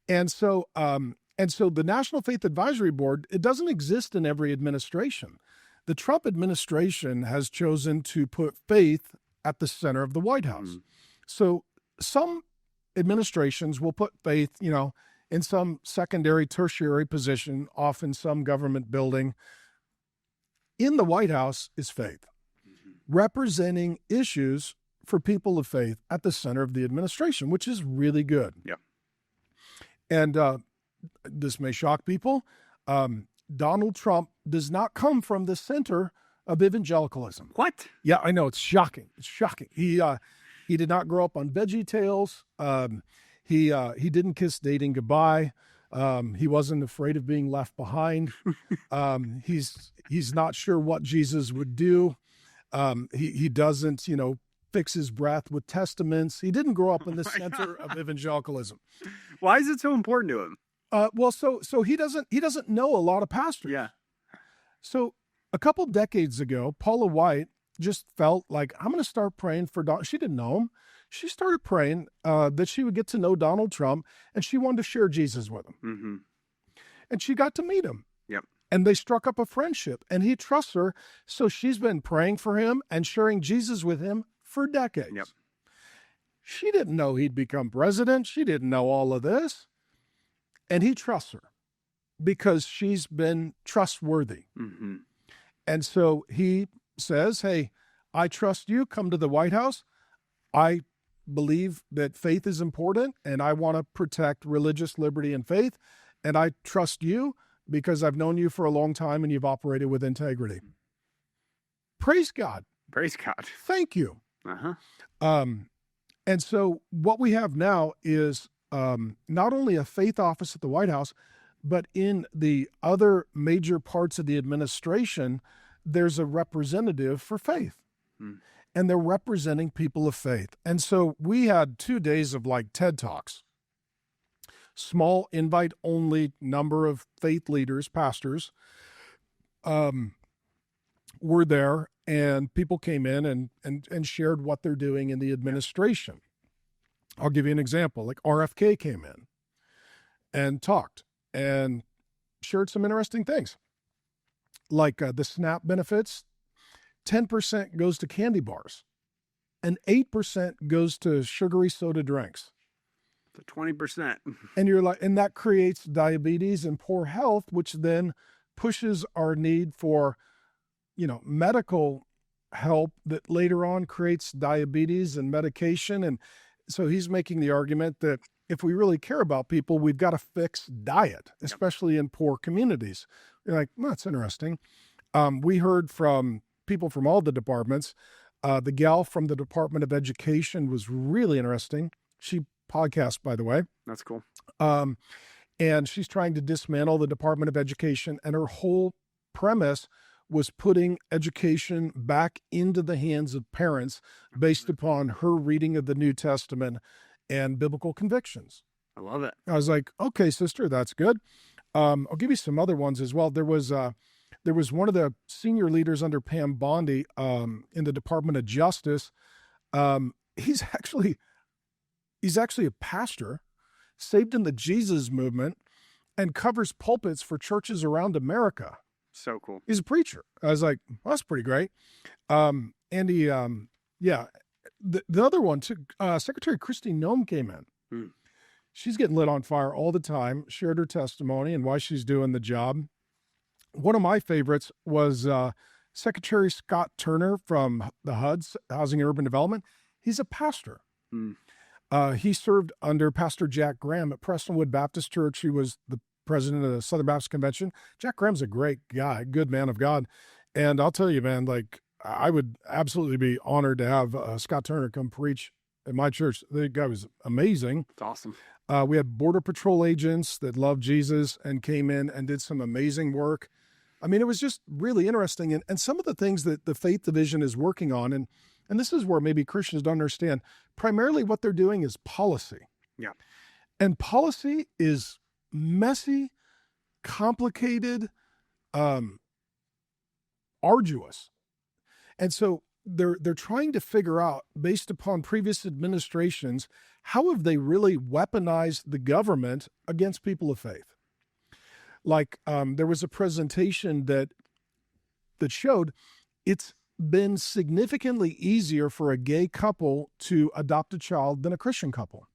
And so the National Faith Advisory Board, it doesn't exist in every administration. The Trump administration has chosen to put faith at the center of the White House. So some administrations will put faith, in some secondary, tertiary position, off in some government building. In the White House is faith. representing issues for people of faith at the center of the administration, which is really good. Yeah. And this may shock people. Donald Trump does not come from the center of evangelicalism. What? Yeah, I know. It's shocking. It's shocking. He did not grow up on Veggie Tales. He didn't kiss dating goodbye. He wasn't afraid of being left behind. He's not sure what Jesus would do. He doesn't, fix his breath with testaments. He didn't grow up in the center of evangelicalism. Why is it so important to him? Well, so he doesn't know a lot of pastors. Yeah. So a couple decades ago, Paula White just felt like, I'm going to start praying for Donald. She didn't know him. She started praying that she would get to know Donald Trump, and she wanted to share Jesus with him. Mm-hmm. And she got to meet him. Yep. And they struck up a friendship, and he trusts her. So she's been praying for him and sharing Jesus with him for decades. Yep. She didn't know he'd become president. She didn't know all of this. And he trusts her because she's been trustworthy. Mm-hmm. And so he says, hey, I trust you. Come to the White House. I believe that faith is important, and I want to protect religious liberty and faith. And I trust you because I've known you for a long time and you've operated with integrity. Praise God. Praise God. Thank you. Uh-huh. And so what we have now is not only a faith office at the White House, but in the other major parts of the administration, there's a representative for faith. And they're representing people of faith. And so we had 2 days of like TED Talks. Small invite-only number of faith leaders, pastors, were there, and people came in and shared what they're doing in the administration. I'll give you an example. Like RFK came in and talked and shared some interesting things. Like the SNAP benefits, 10% goes to candy bars and 8% goes to sugary soda drinks. So 20%. And you're like, and that creates diabetes and poor health, which then pushes our need for, medical help that later on creates diabetes and medication. And so he's making the argument that if we really care about people, we've got to fix diet, especially in poor communities. You're like, well, that's interesting. We heard from people from all the departments. The gal from the Department of Education was really interesting. She podcasts, by the way. That's cool. And she's trying to dismantle the Department of Education, and her whole premise was putting education back into the hands of parents based upon her reading of the New Testament and biblical convictions. I love it. I was like, okay, sister, that's good. I'll give you some other ones as well. There was one of the senior leaders under Pam Bondi in the Department of Justice. He's actually a pastor, saved in the Jesus movement, and covers pulpits for churches around America. So cool. He's a preacher. I was like, well, that's pretty great. And he, the other one too, Secretary Kristi Noem came in. She's getting lit on fire all the time, shared her testimony and why she's doing the job. One of my favorites was Secretary Scott Turner from the HUD, Housing and Urban Development. He's a pastor. He served under Pastor Jack Graham at Prestonwood Baptist Church. He was the president of the Southern Baptist Convention. Jack Graham's a great guy, good man of God. And I'll tell you, man, like I would absolutely be honored to have Scott Turner come preach at my church. The guy was amazing. It's awesome. We had Border Patrol agents that loved Jesus and came in and did some amazing work. I mean, it was just really interesting. And some of the things that the Faith Division is working on, and this is where maybe Christians don't understand, primarily what they're doing is policy. Yeah. And policy is messy, complicated, arduous. And so they're trying to figure out, based upon previous administrations, how have they really weaponized the government against people of faith? Like there was a presentation that showed it's been significantly easier for a gay couple to adopt a child than a Christian couple.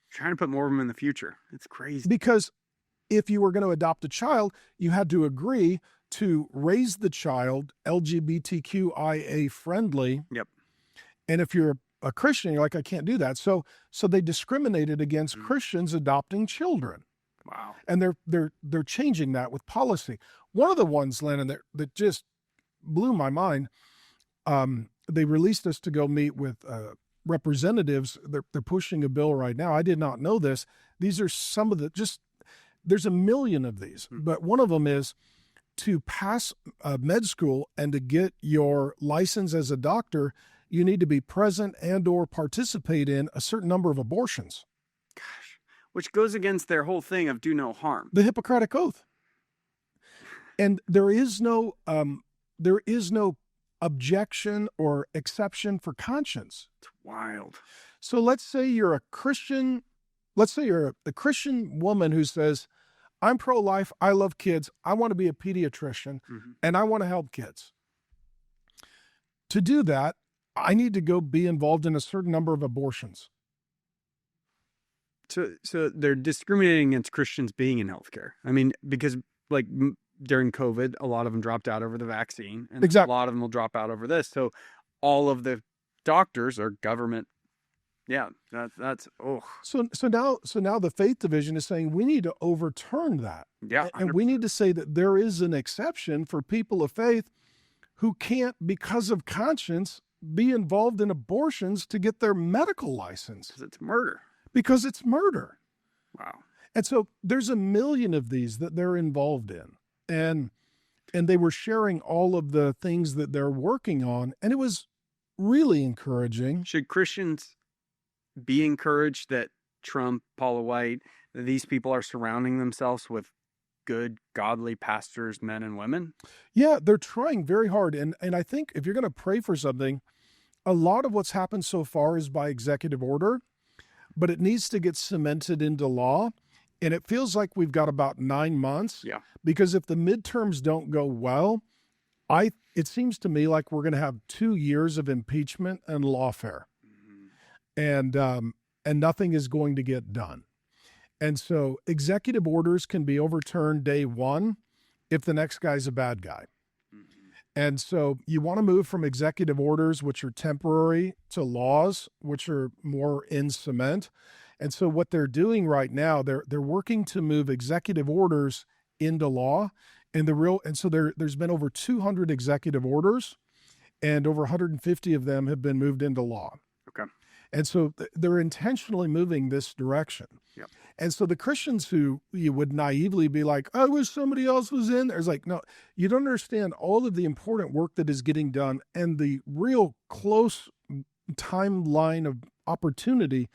Trying to put more of them in the future. It's crazy. Because if you were going to adopt a child, you had to agree to raise the child LGBTQIA friendly. Yep. And if you're a Christian, you're like, I can't do that. So they discriminated against Christians adopting children. Wow. And they're changing that with policy. One of the ones, Lennon, that just blew my mind, they released us to go meet with representatives. They're pushing a bill right now. I did not know this. These are some of there's a million of these, but one of them is to pass med school and to get your license as a doctor, you need to be present and or participate in a certain number of abortions. Gosh, which goes against their whole thing of do no harm. The Hippocratic Oath. And there is no objection or exception for conscience. It's wild. So let's say you're a Christian. Let's say you're a Christian woman who says, I'm pro-life, I love kids, I want to be a pediatrician, and I want to help kids. To do that, I need to go be involved in a certain number of abortions. So they're discriminating against Christians being in healthcare. I mean, because like during COVID, a lot of them dropped out over the vaccine, and Exactly. a lot of them will drop out over this. So all of the doctors are government. Yeah, that's So now the faith division is saying we need to overturn that. Yeah, and we need to say that there is an exception for people of faith who can't, because of conscience, be involved in abortions to get their medical license. Because it's murder. Wow. And so there's a million of these that they're involved in. And they were sharing all of the things that they're working on. And it was really encouraging. Should Christians be encouraged that Trump, Paula White, these people are surrounding themselves with good, godly pastors, men and women? Yeah, they're trying very hard. And I think if you're going to pray for something, a lot of what's happened so far is by executive order, but it needs to get cemented into law. And it feels like we've got about 9 months. Yeah. Because if the midterms don't go well, it seems to me like we're going to have 2 years of impeachment and lawfare. And nothing is going to get done. And so executive orders can be overturned day one if the next guy's a bad guy. And so you want to move from executive orders, which are temporary, to laws, which are more in cement. And so what they're doing right now, they're working to move executive orders into law. And so there's been over 200 executive orders, and over 150 of them have been moved into law. Okay. And so they're intentionally moving this direction. Yep. And so the Christians who you would naively be like, I wish somebody else was in there. It's like, no, you don't understand all of the important work that is getting done and the real close timeline of opportunity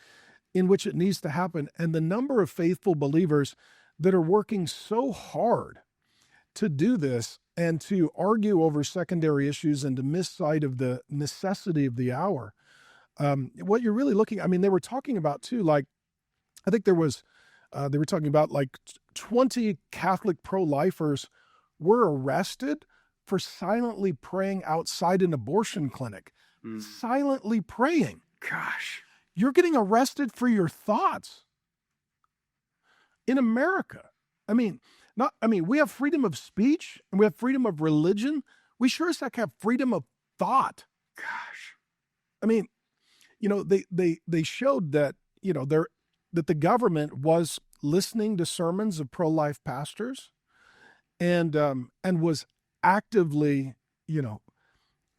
in which it needs to happen. And the number of faithful believers that are working so hard to do this and to argue over secondary issues and to miss sight of the necessity of the hour. What you're really looking, I mean, they were talking about too, like, I think they were talking about like 20 Catholic pro-lifers were arrested for silently praying outside an abortion clinic. Silently praying. Gosh. You're getting arrested for your thoughts. In America. We have freedom of speech and we have freedom of religion. We sure as heck have freedom of thought. Gosh. I mean, they showed that, that the government was listening to sermons of pro-life pastors and was actively,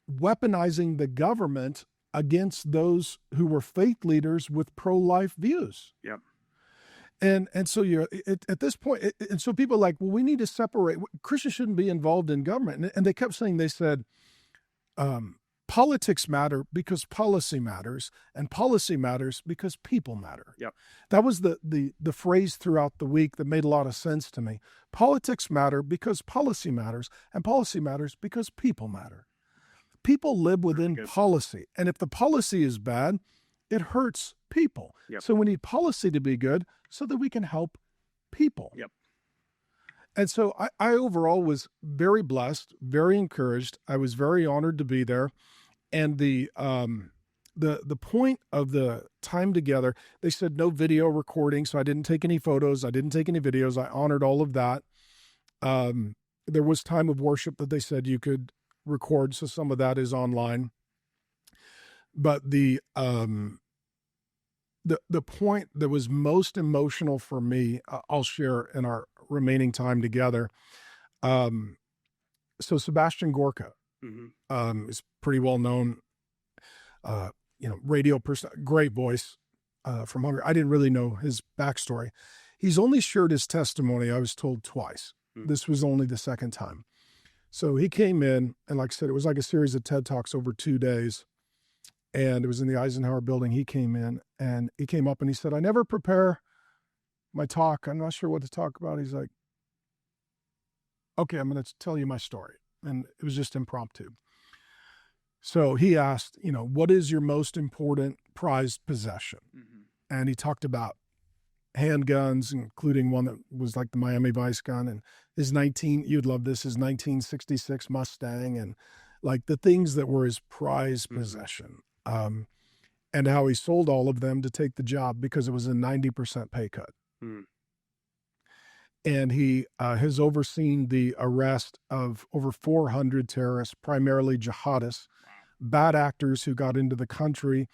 weaponizing the government against those who were faith leaders with pro-life views. Yep. And so you're at this point, and so people are like, well, we need to separate. Christians shouldn't be involved in government. And they kept saying, they said, politics matter because policy matters, and policy matters because people matter. Yep. That was the phrase throughout the week that made a lot of sense to me. Politics matter because policy matters, and policy matters because people matter. People live within policy, and if the policy is bad, it hurts people. Yep. So we need policy to be good so that we can help people. Yep. And so I overall was very blessed, very encouraged. I was very honored to be there. And the point of the time together, they said no video recording, so I didn't take any photos. I didn't take any videos. I honored all of that. there was time of worship that they said you could record, so some of that is online. But the point that was most emotional for me, I'll share in our remaining time together. So Sebastian Gorka is pretty well known, radio person, great voice from Hungary. I didn't really know his backstory. He's only shared his testimony, I was told, twice. This was only the second time. So he came in, and like I said, it was like a series of TED Talks over 2 days. And it was in the Eisenhower building. He came in, and he came up and he said, I never prepare my talk. I'm not sure what to talk about. He's like, okay, I'm going to tell you my story. And it was just impromptu. So he asked, what is your most important prized possession? And he talked about handguns, including one that was like the Miami Vice gun, and you'd love this, his 1966 Mustang, and like the things that were his prized possession. And how he sold all of them to take the job because it was a 90% pay cut. And he has overseen the arrest of over 400 terrorists, primarily jihadists, bad actors who got into the country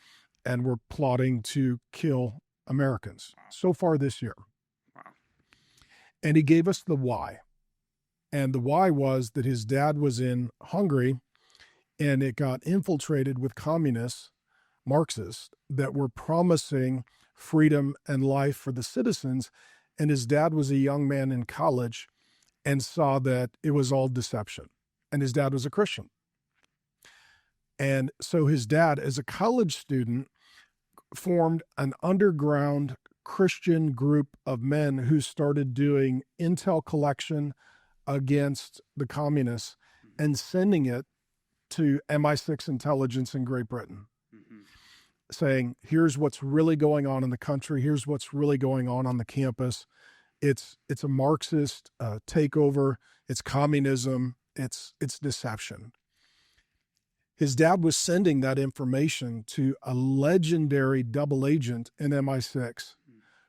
and were plotting to kill Americans so far this year. And he gave us the why. And the why was that his dad was in Hungary and it got infiltrated with communists, Marxists, that were promising freedom and life for the citizens. And his dad was a young man in college and saw that it was all deception. And his dad was a Christian. And so his dad, as a college student, formed an underground Christian group of men who started doing intel collection against the communists and sending it to MI6 intelligence in Great Britain, saying, here's what's really going on in the country. Here's what's really going on the campus. It's a Marxist takeover. It's communism. It's deception. His dad was sending that information to a legendary double agent in MI6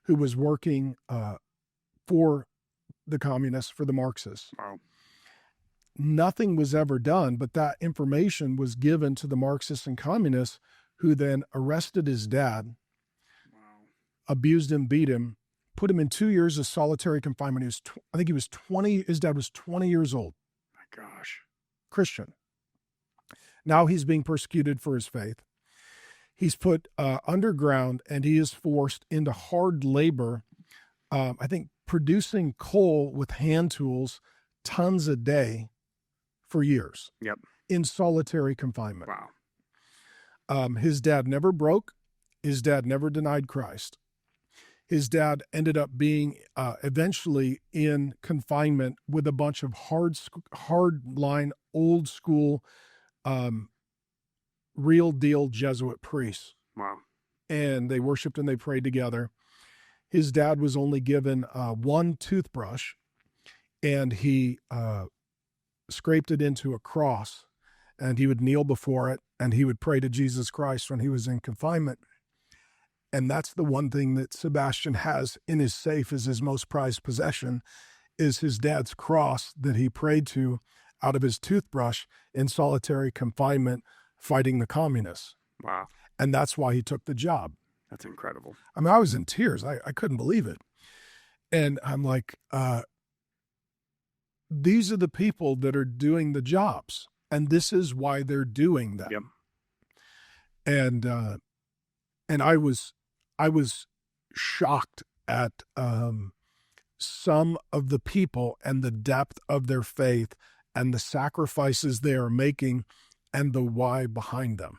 who was working for the communists, for the Marxists. Wow. Nothing was ever done, but that information was given to the Marxists and communists, who then arrested his dad, abused him, beat him, put him in 2 years of solitary confinement. I think he was 20. His dad was 20 years old. My gosh. Christian. Now he's being persecuted for his faith. He's put underground, and he is forced into hard labor. I think producing coal with hand tools, tons a day, for years. Yep. In solitary confinement. Wow. His dad never broke. His dad never denied Christ. His dad ended up being eventually in confinement with a bunch of hard line, old school, real deal Jesuit priests. Wow. And they worshiped and they prayed together. His dad was only given one toothbrush, and he scraped it into a cross, and he would kneel before it, and he would pray to Jesus Christ when he was in confinement. And that's the one thing that Sebastian has in his safe as his most prized possession, is his dad's cross that he prayed to out of his toothbrush in solitary confinement fighting the communists. Wow. And that's why he took the job. That's incredible. I mean, I was in tears. I couldn't believe it. And I'm like, these are the people that are doing the jobs, and this is why they're doing them. Yep. And I was shocked at some of the people and the depth of their faith and the sacrifices they are making and the why behind them.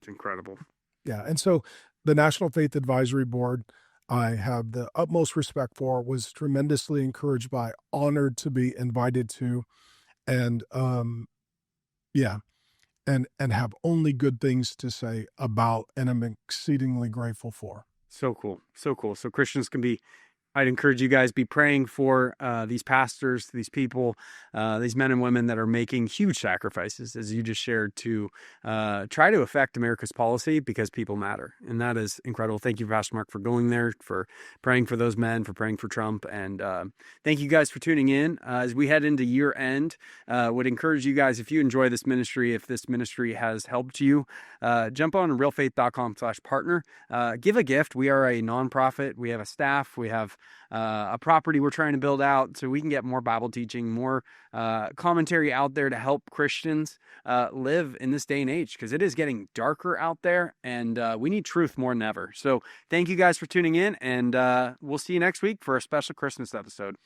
It's incredible. Yeah. And so the National Faith Advisory Board, I have the utmost respect for, was tremendously encouraged by, honored to be invited to, and and have only good things to say about, and I'm exceedingly grateful for. So cool. So cool. So Christians can be I'd encourage you guys be praying for these pastors, these people, these men and women that are making huge sacrifices, as you just shared, to try to affect America's policy because people matter. And that is incredible. Thank you, Pastor Mark, for going there, for praying for those men, for praying for Trump. And thank you guys for tuning in. As we head into year end, would encourage you guys, if you enjoy this ministry, if this ministry has helped you, jump on realfaith.com/partner. Give a gift. We are a nonprofit. We have a staff. We have a property we're trying to build out so we can get more Bible teaching, more commentary out there to help Christians live in this day and age, because it is getting darker out there, and we need truth more than ever. So thank you guys for tuning in, and we'll see you next week for a special Christmas episode.